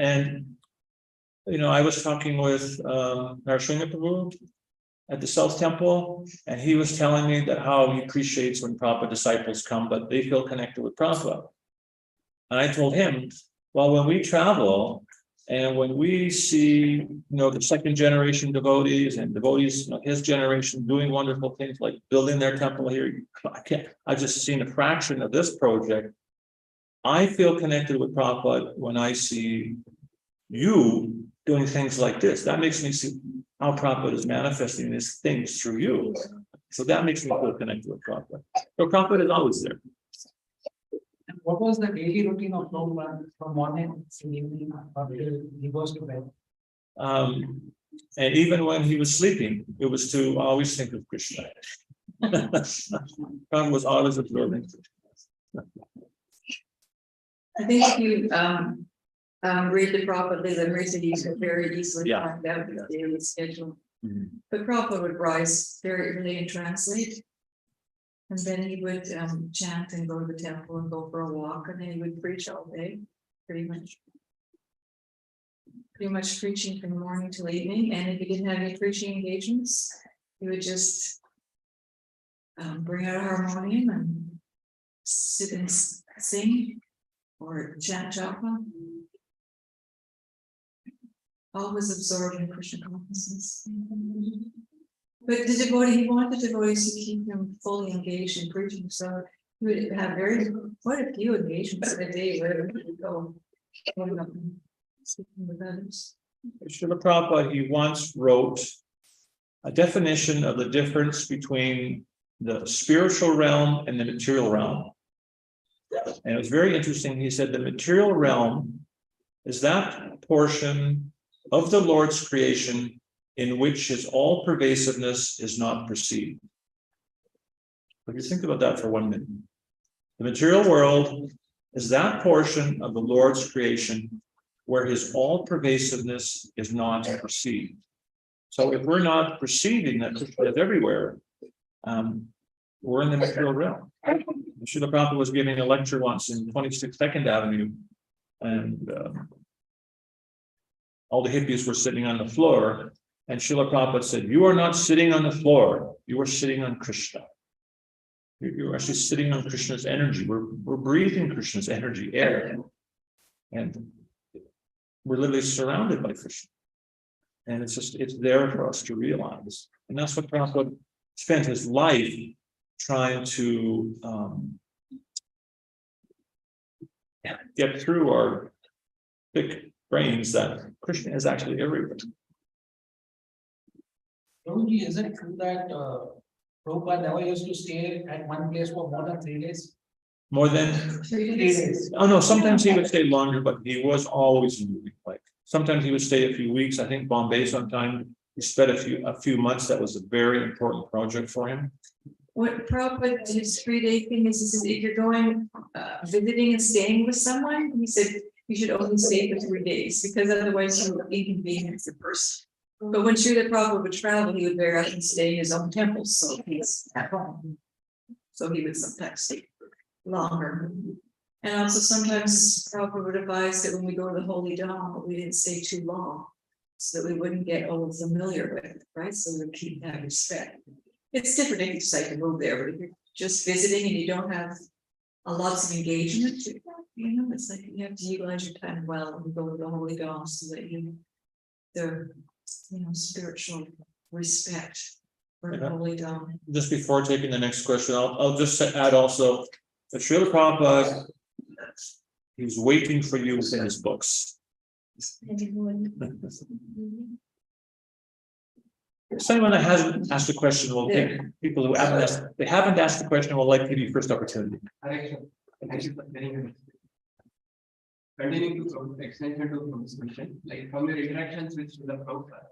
And I was talking with Narasingha Prabhu at the South Temple, and he was telling me that how he appreciates when Prabhupada disciples come, but they feel connected with Prabhupada. And I told him, well, when we travel and when we see, the second generation devotees and devotees, his generation doing wonderful things like building their temple here, I've just seen a fraction of this project. I feel connected with Prabhupada when I see you doing things like this. That makes me see how Prabhupada is manifesting these things through you. So that makes me feel connected with Prabhupada. So Prabhupada is always there. What was the daily routine of Prabhupada from morning to evening after he goes to bed? And even when he was sleeping, it was to always think of Krishna. Prabhupada was always absorbing Krishna. I think if you read the Prabhupada liturgy, you can very easily find out his daily schedule. Mhm. But Prabhupada would rise very early and translate. And then he would chant and go to the temple and go for a walk, and then he would preach all day, pretty much preaching from morning till evening. And if he didn't have any preaching engagements, he would just bring out a harmonium and sit and sing or chant japa. Always absorbed in Krishna consciousness. But the devotee, he wanted the devotees to keep him fully engaged in preaching, so he would have quite a few engagements in a day where he would go speaking with others. Srila Prabhupada, he once wrote a definition of the difference between the spiritual realm and the material realm. And it was very interesting. He said the material realm is that portion of the Lord's creation in which his all-pervasiveness is not perceived. If you think about that for 1 minute. The material world is that portion of the Lord's creation where his all-pervasiveness is not perceived. So if we're not perceiving that Krishna is everywhere, we're in the material realm. Srila Prabhupada was giving a lecture once in 26 Second Avenue, and all the hippies were sitting on the floor. And Srila Prabhupada said, you are not sitting on the floor, you are sitting on Krishna. You're actually sitting on Krishna's energy. We're breathing Krishna's energy, air. And we're literally surrounded by Krishna. And it's there for us to realize. And that's what Prabhupada spent his life trying to get through our thick brains that Krishna is actually everywhere. Prabhuji, is it true that Prabhupada never used to stay at one place for more than 3 days? More than 3 3 days. days. Oh, no, sometimes he would stay longer, but he was always moving. Like sometimes he would stay a few weeks. I think Bombay sometime he spent a few months. That was a very important project for him. What Prabhupada, his 3-day thing is if you're going visiting and staying with someone, he said you should only stay for 3 days because otherwise you will inconvenience the person. But when Srila Prabhupada would travel, he would very often stay in his own temple, so he's at home. So he would sometimes stay longer. And also sometimes Prabhupada would advise that when we go to the Holy Dhamma, we didn't stay too long, so that we wouldn't get all familiar with it, right? So we keep that respect. It's different if you decide to move there, but if you're just visiting and you don't have lots of engagement, it's like you have to utilize your time well and go to the Holy Dhamma so that the spiritual respect for the Holy Dhamma. Just before taking the next question, I'll just add also that Srila Prabhupada, he's waiting for you in his books. Someone that hasn't asked a question will take people who haven't asked the question will give you first opportunity. Correction. Thank you for very continuing to extension to this question, like from your interactions with Srila Prabhupada,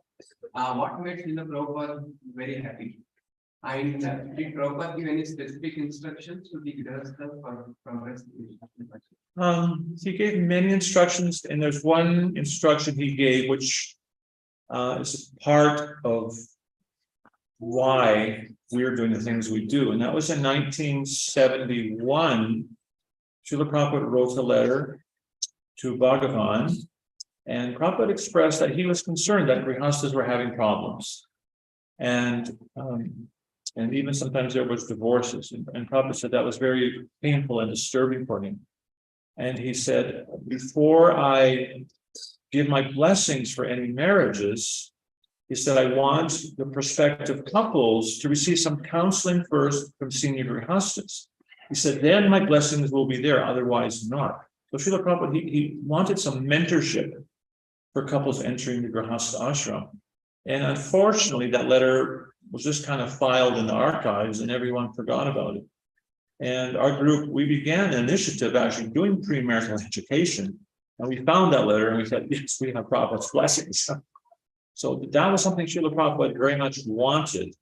what made Srila Prabhupada very happy? And did Prabhupada give any specific instructions to the Grihastha for progress? He gave many instructions, and there's one instruction he gave which is part of why we're doing the things we do, and that was in 1971. Srila Prabhupada wrote a letter to Bhagavan, And Prabhupada expressed that he was concerned that Grihasthas were having problems. And even sometimes there was divorces. And Prabhupada said that was very painful and disturbing for him. And he said, before I give my blessings for any marriages, he said, I want the prospective couples to receive some counseling first from senior Grihasthas. He said, then my blessings will be there, otherwise not. So Srila Prabhupada, he wanted some mentorship for couples entering the Grihastha ashram. And unfortunately, that letter was just kind of filed in the archives and everyone forgot about it. And our group, we began an initiative actually doing premarital education. And we found that letter and we said, yes, we have Prabhupada's blessings. So that was something Srila Prabhupada very much wanted,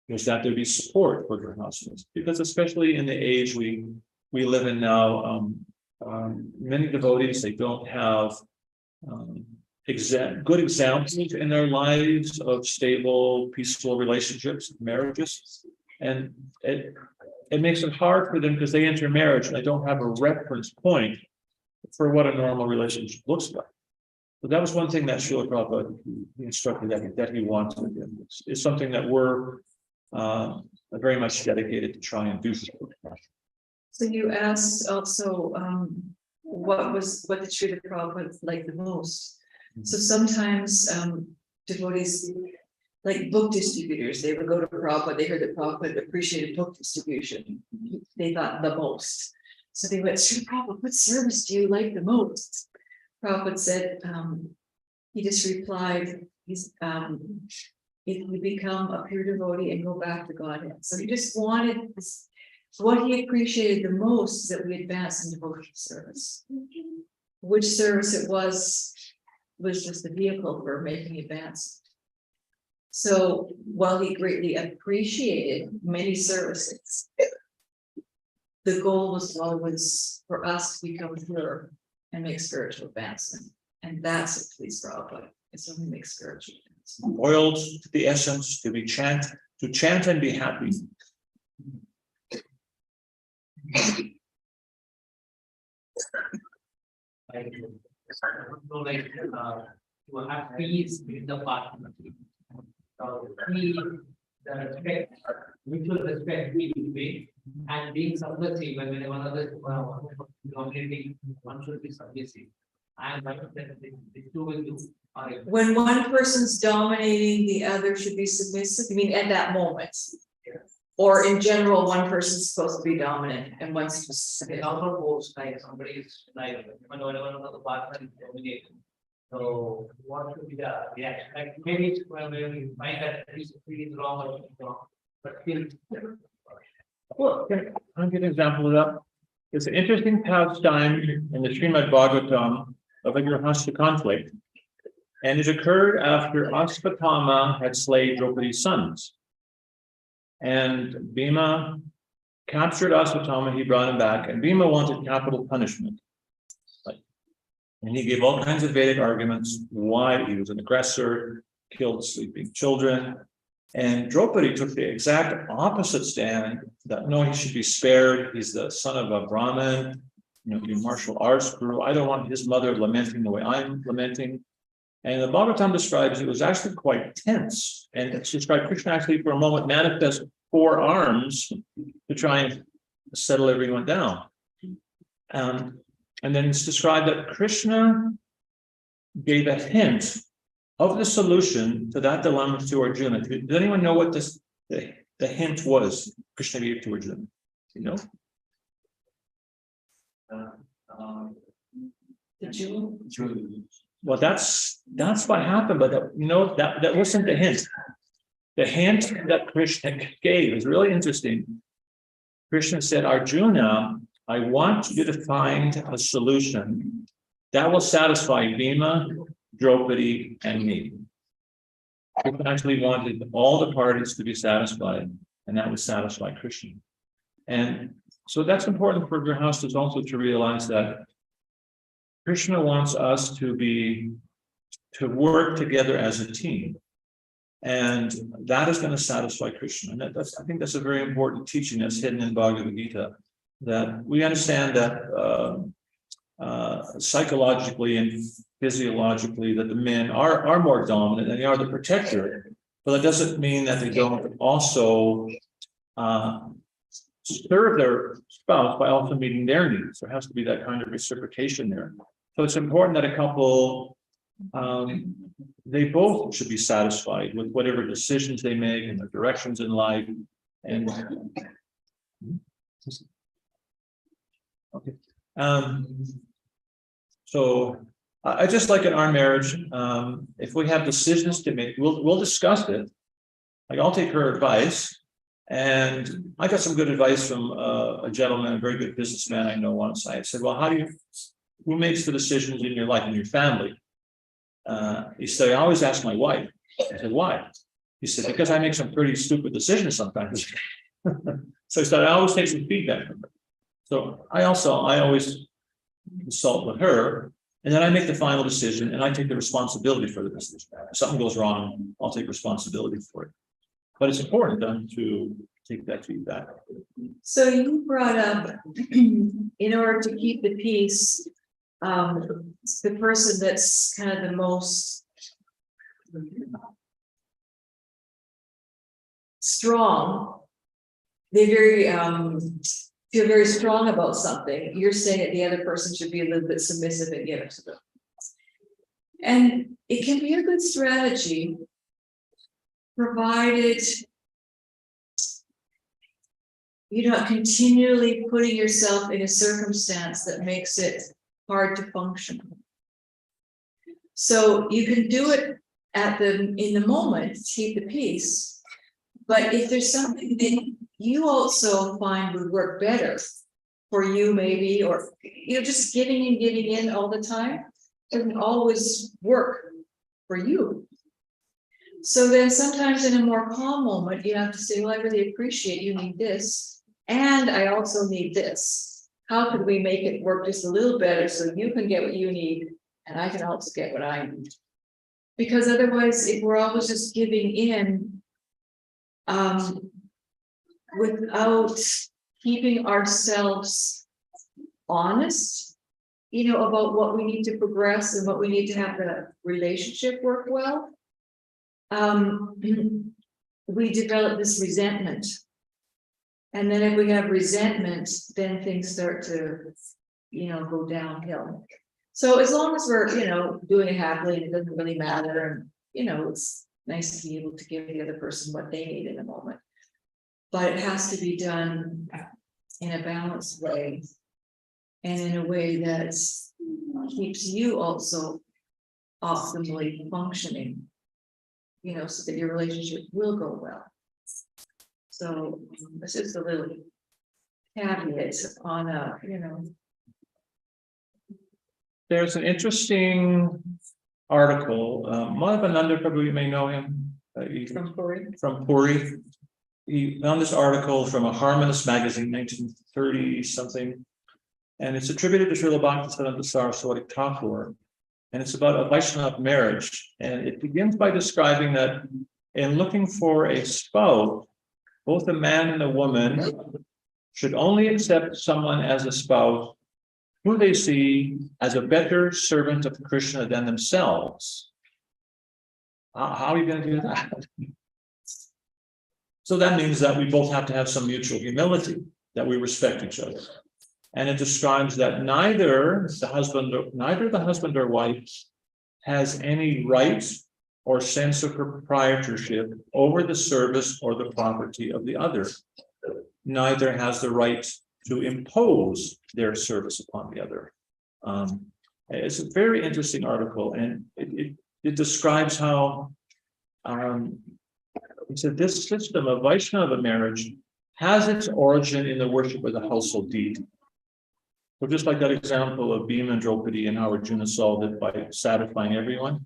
was that there be support for Grihasthas. Because especially in the age we live in now, many devotees, they don't have good examples in their lives of stable, peaceful relationships, marriages. And it makes it hard for them because they enter marriage and they don't have a reference point for what a normal relationship looks like. So that was one thing that Srila Prabhupada instructed that he wanted. It's something that we're very much dedicated to try and do. So you asked also, what did Srila Prabhupada like the most? So sometimes devotees, like book distributors, they would go to Prabhupada, they heard that Prabhupada appreciated book distribution. They thought the most. So they went, Srila Prabhupada, what service do you like the most? Prabhupada said, he just replied, if you become a pure devotee and go back to Godhead. So he just wanted this. What he appreciated the most is that we advance in devotional service. Which service it was just the vehicle for making advance. So while he greatly appreciated many services, the goal was always for us to become pure and make spiritual advancement. And that's what please Prabhupada. It's when we make spiritual advancement. Oiled to the essence, to chant and be happy. So like to have peace with the partner. So the respect, mutual respect we way, and being submissive when one other dominating, one should be submissive. And the two will do. When one person's dominating, the other should be submissive. You mean at that moment? Or in general, one person's supposed to be dominant and one's supposed to be. Number goes like somebody is like one of the partner is dominating. So what should be the reaction? Like maybe it's when we find that it is wrong or wrong, but still. Well, I'll give an example of that. It's an interesting pastime in the Srimad Bhagavatam of a Grihastha conflict. And it occurred after Ashvatthama had slain Draupadi's sons. And Bhima captured Ashvatthama, he brought him back, and Bhima wanted capital punishment. And he gave all kinds of Vedic arguments why he was an aggressor, killed sleeping children. And Draupadi took the exact opposite stand, that no, he should be spared. He's the son of a Brahmin, your martial arts guru. I don't want his mother lamenting the way I'm lamenting. And the Bhagavatam describes it was actually quite tense. And it's described Krishna actually for a moment manifest 4 arms to try and settle everyone down. And then it's described that Krishna gave a hint of the solution to that dilemma to Arjuna. Does anyone know what the hint was Krishna gave to Arjuna? You know? The jewel. Well, that's what happened, but that wasn't the hint. The hint that Krishna gave is really interesting. Krishna said, Arjuna, I want you to find a solution that will satisfy Bhima, Draupadi, and me. Krishna actually wanted all the parties to be satisfied, and that would satisfy Krishna. And so that's important for Grihasthas also to realize that Krishna wants us to work together as a team. And that is going to satisfy Krishna. And I think that's a very important teaching that's hidden in Bhagavad Gita, that we understand that psychologically and physiologically that the men are more dominant and they are the protector, but that doesn't mean that they don't also serve their spouse by also meeting their needs. There has to be that kind of reciprocation there. So it's important that a couple, they both should be satisfied with whatever decisions they make and their directions in life. And okay. So I just like in our marriage, if we have decisions to make, we'll discuss it. Like I'll take her advice, and I got some good advice from a gentleman, a very good businessman I know once. I said, well, who makes the decisions in your life, in your family? He said, I always ask my wife. I said, why? He said, because I make some pretty stupid decisions sometimes. So he said, I always take some feedback from her. So I always consult with her, and then I make the final decision, and I take the responsibility for the decision. If something goes wrong, I'll take responsibility for it. But it's important then to take that feedback. So you brought up, in order to keep the peace, the person that's kind of the most strong, they feel very strong about something. You're saying that the other person should be a little bit submissive and give it to them. And it can be a good strategy, provided you're not continually putting yourself in a circumstance that makes it hard to function. So you can do it in the moment to keep the peace, but if there's something that you also find would work better for you, maybe, or just giving in all the time doesn't always work for you. So then sometimes in a more calm moment, you have to say, well, I really appreciate you need this, and I also need this. How could we make it work just a little better so you can get what you need and I can also get what I need? Because otherwise, if we're always just giving in without keeping ourselves honest, about what we need to progress and what we need to have the relationship work well, we develop this resentment. And then if we have resentment, then things start to, go downhill. So as long as we're, doing it happily and it doesn't really matter, and, it's nice to be able to give the other person what they need in a moment. But it has to be done in a balanced way and in a way that keeps you also optimally functioning, so that your relationship will go well. So it's just a little caveat on There's an interesting article, Partha Prabhu, you may know him. From Puri. He found this article from a Harmonist magazine, 1930 something, and it's attributed to Srila Bhaktisiddhanta Saraswati Thakur, and it's about a Vaishnava marriage, and it begins by describing that in looking for a spouse, both a man and a woman should only accept someone as a spouse who they see as a better servant of Krishna than themselves. How are you going to do that? So that means that we both have to have some mutual humility, that we respect each other. And it describes that neither the husband or wife has any right or sense of proprietorship over the service or the property of the other. Neither has the right to impose their service upon the other. It's a very interesting article, and it describes how he said this system of Vaishnava marriage has its origin in the worship of the household deity. So just like that example of Bhima and Draupadi and how Arjuna solved it by satisfying everyone,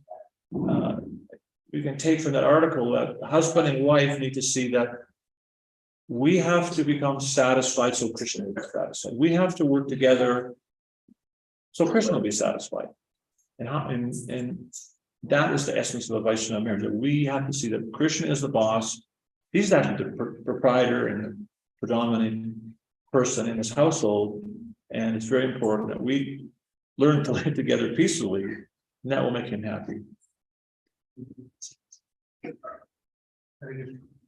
we can take from that article that husband and wife need to see that we have to become satisfied so Krishna will be satisfied. We have to work together so Krishna will be satisfied. And that is the essence of a Vaishnava marriage. That we have to see that Krishna is the boss. He's actually the proprietor and the predominant person in his household. And it's very important that we learn to live together peacefully, and that will make him happy.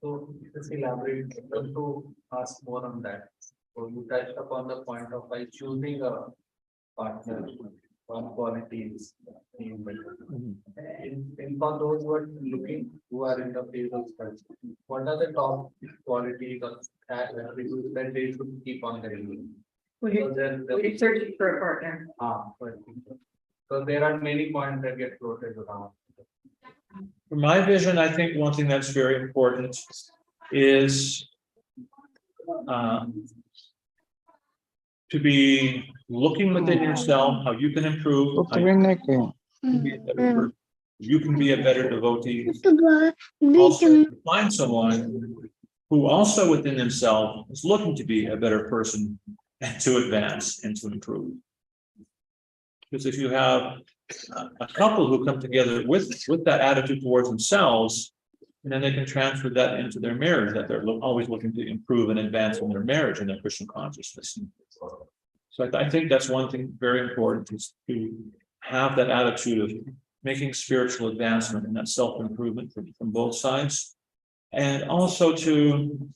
So just elaborate, I want to ask more on that. So you touched upon the point of by choosing a partner, one quality is in for those who are looking, who are in the phase of study, what are the top qualities or attributes that they should keep on their list? When you're searching for a partner. So there are many points that get floated around. From my vision, I think one thing that's very important is to be looking within yourself, how you can improve, how you can be a better person. You can be a better devotee. Also, find someone who also within themselves is looking to be a better person and to advance and to improve. Because if you have a couple who come together with that attitude towards themselves, and then they can transfer that into their marriage, that they're always looking to improve and advance in their marriage and their Christian consciousness. So I think that's one thing very important, is to have that attitude of making spiritual advancement and that self-improvement from both sides. And also to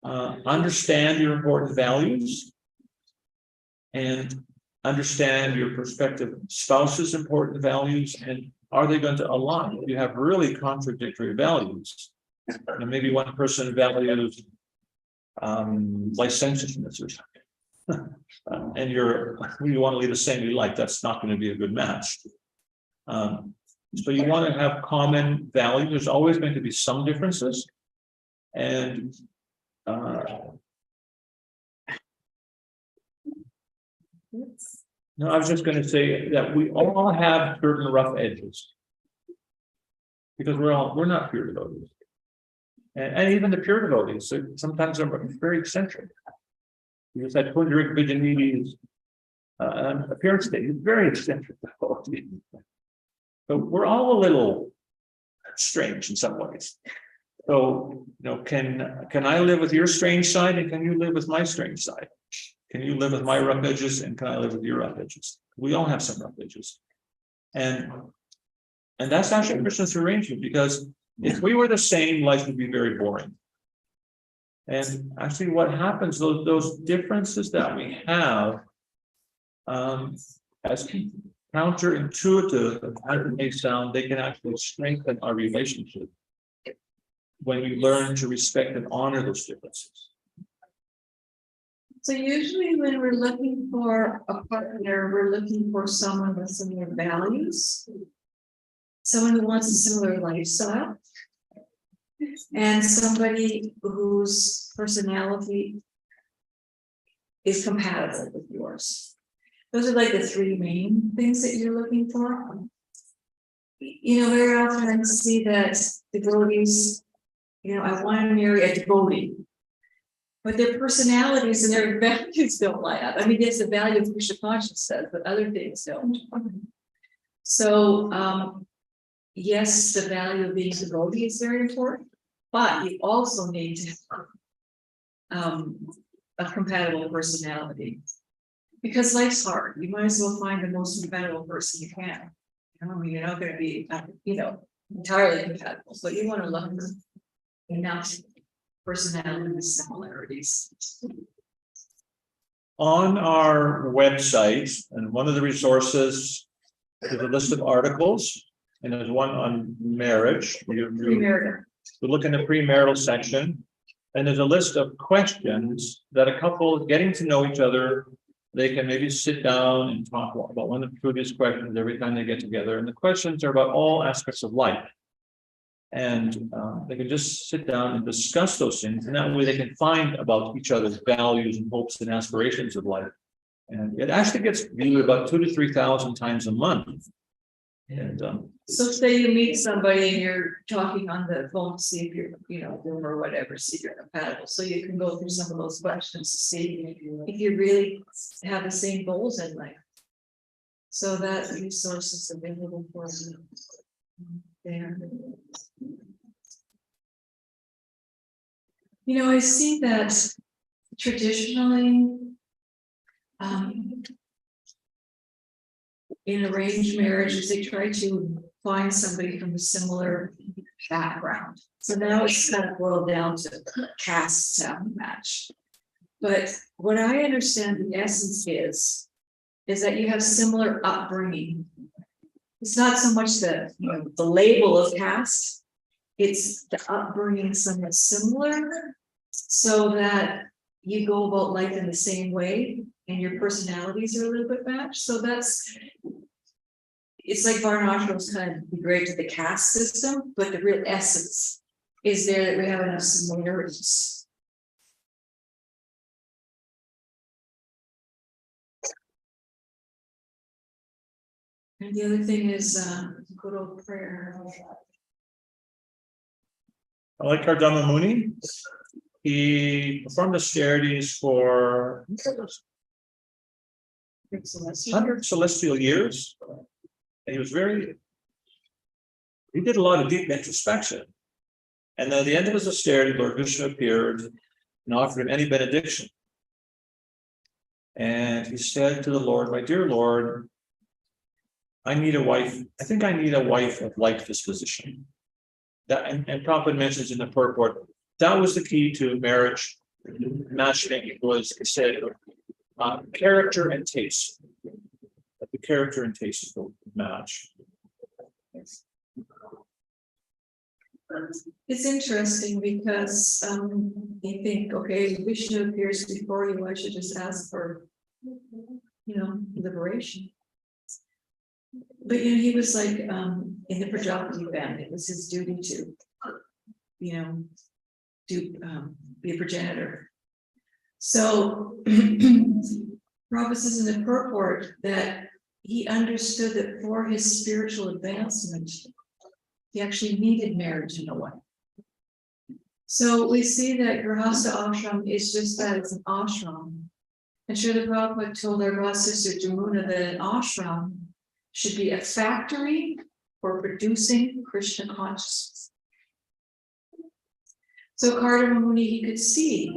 understand your important values and understand your prospective spouse's important values, and are they going to align? If you have really contradictory values, and maybe one person values licentiousness or something, and you want to lead the same you like, that's not going to be a good match. So you want to have common values. There's always going to be some differences, and no, I was just going to say that we all have certain rough edges, because we're not pure devotees, and even the pure devotees sometimes are very eccentric. You just had Punjarik Vijayanidhi's appearance day. He's very eccentric devotee. So we're all a little strange in some ways. So can I live with your strange side, and can you live with my strange side? Can you live with my rough edges, and can I live with your rough edges? We all have some rough edges. And that's actually Krishna's arrangement, because if we were the same, life would be very boring. And actually what happens, those differences that we have, as counterintuitive as it may sound, they can actually strengthen our relationship when we learn to respect and honor those differences. So usually when we're looking for a partner, we're looking for someone with similar values, someone who wants a similar lifestyle, and somebody whose personality is compatible with yours. Those are like the three main things that you're looking for. Very often I see that devotees, I want to marry a devotee, but their personalities and their values don't line up. I mean, yes, the value of Krishna consciousness says, but other things don't. So, yes, the value of being a devotee is very important, but you also need to have a compatible personality, because life's hard. You might as well find the most compatible person you can. You're not going to be, entirely compatible, but you want to love them enough personality similarities. On our website, and one of the resources is a list of articles, and there's one on marriage. Premarital. We look in the premarital section, and there's a list of questions that a couple getting to know each other, they can maybe sit down and talk about one of the previous questions every time they get together. And the questions are about all aspects of life. And they can just sit down and discuss those things, and that way they can find about each other's values and hopes and aspirations of life. And it actually gets viewed about 2,000 to 3,000 times a month. And So say you meet somebody and you're talking on the phone to see if you're, Zoom or whatever, see if you're compatible. So you can go through some of those questions to see if you really have the same goals in life. So that resource is available for you there. I see that traditionally, in arranged marriages, they try to find somebody from a similar background. So now it's kind of boiled down to caste sound match. But what I understand the essence is that you have similar upbringing. It's not so much the, the label of caste, it's the upbringing somewhat similar, so that you go about life in the same way and your personalities are a little bit matched. So it's like Varnashrams kind of degrade to the caste system, but the real essence is there that we have enough similarities. And the other thing is good old prayer. I like Kardama Muni. He performed austerities for 100 celestial years. And he did a lot of deep introspection. And then at the end of his austerity, Lord Krishna appeared and offered him any benediction. And he said to the Lord, my dear Lord, I need a wife. I think I need a wife of like disposition. That and Prabhupada mentions in the purport, that was the key to marriage. Matchmaking was, he said, character and taste. That the character and taste will match. It's interesting because you think, okay, Vishnu appears before you, I should just ask for, liberation. But he was like in the Prajapati family, it was his duty to, be a progenitor. So Prabhupada says in the purport that he understood that for his spiritual advancement, he actually needed marriage in a way. So we see that Grihastha ashram is just that, it's an ashram. And Srila Prabhupada told our god sister Jamuna that an ashram should be a factory for producing Krishna consciousness. So Kardama Muni, he could see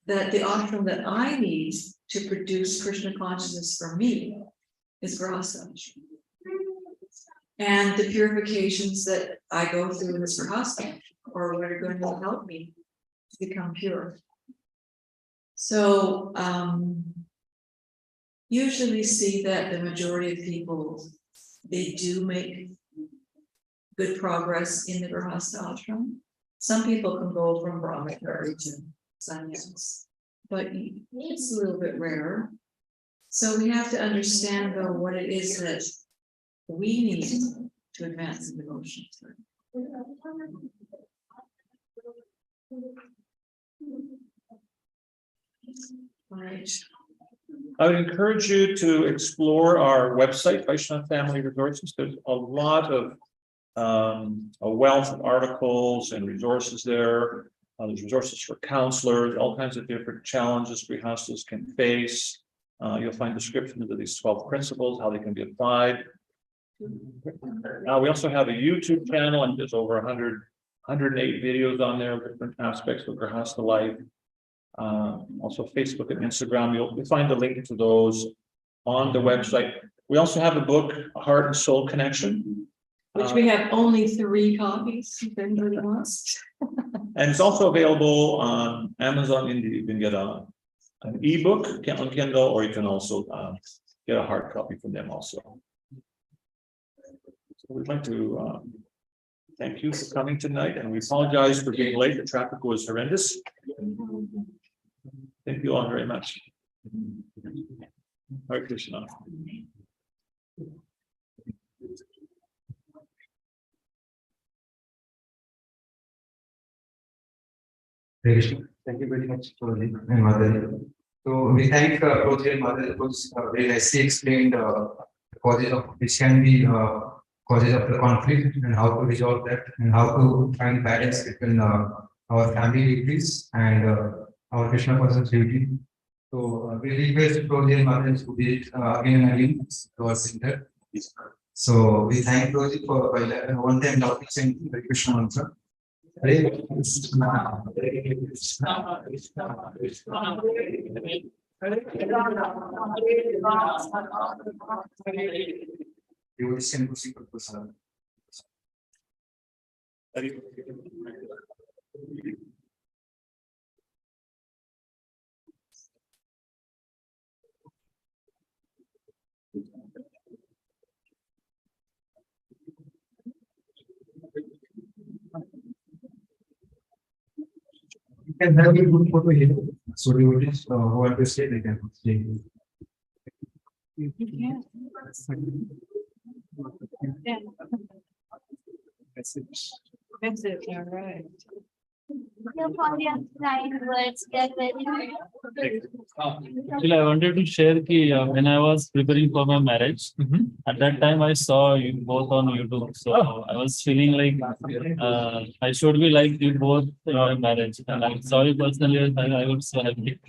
that the ashram that I need to produce Krishna consciousness for me is Grihastha ashram. And the purifications that I go through in this Grihastha are what are going to help me to become pure. So usually we see that the majority of people, they do make good progress in the Grihastha ashram. Some people can go from brahmachari to sannyas, but it's a little bit rarer. So we have to understand though what it is that we need to advance in devotion. All right. I would encourage you to explore our website, Vaishnava Family Resources. There's a lot of a wealth of articles and resources there. There's resources for counselors, all kinds of different challenges Grihasthas can face. You'll find descriptions of these 12 principles, how they can be applied. We also have a YouTube channel, and there's over 108 videos on there, different aspects of Grihastha life. Also Facebook and Instagram, you'll find the link to those on the website. We also have a book, Heart and Soul Connection. Which we have only 3 copies, if anybody wants. And it's also available on Amazon India. You can get an ebook on Kindle, or you can also get a hard copy from them also. So we'd like to thank you for coming tonight, and we apologize for being late. The traffic was horrendous. Thank you all very much. Hare Krishna. Thank you very much for the Mataji. So we thank Prabhuji and Mataji who very nicely explained the causes of which can be causes of the conflict and how to resolve that and how to find balance between our family duties and our Krishna conscious duty. So we request Prabhuji and Mataji to be again and again to our center. So we thank Prabhuji for one time loudly saying the Krishna mantra. Hare Krishna, Hare Krishna, Krishna Krishna, Hare Hare. devotees can proceed to prasad. You can have a good photo here. So devotees who want to stay, they can stay. Yeah. That's it. That's it, all right. For your kind words, they're very. Actually, I wanted to share ki, when I was preparing for my marriage, at that time I saw you both on YouTube. So I was feeling like I should be like you both in my marriage. And I'm sorry personally, I was so happy.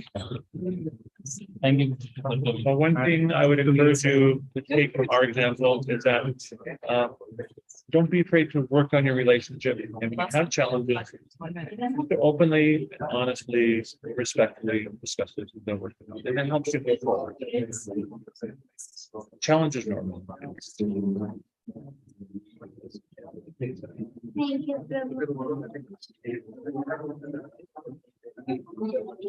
Thank you. Well, one thing I would encourage you to take from our example is that don't be afraid to work on your relationship. And when you have challenges, to openly, honestly, respectfully discuss it with them. And that helps you go forward. Challenge is normal. Thank you, Prabhu.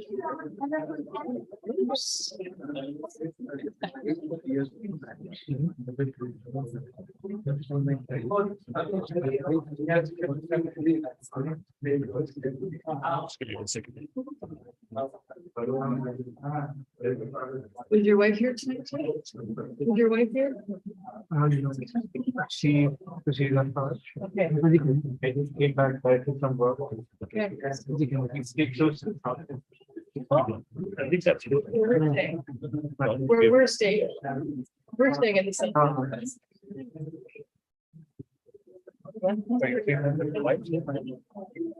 Was your wife here tonight? Was your wife here? She got first. Okay. I just came back from work. Okay. Speak close to the front. I think that's. We're staying. We're staying. We're staying at the same. place.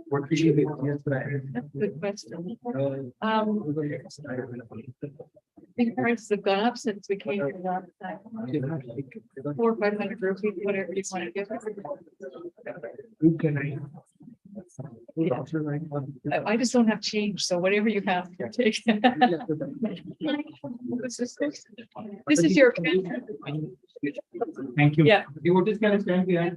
What we should do yesterday. That's a good question. I think prices have gone up since we came here last time. 400 or 500 rupees, whatever you want to give us. Who can I? I just don't have change, so whatever you have, you take. This is your. Thank you. Yeah. Devotees can stand behind.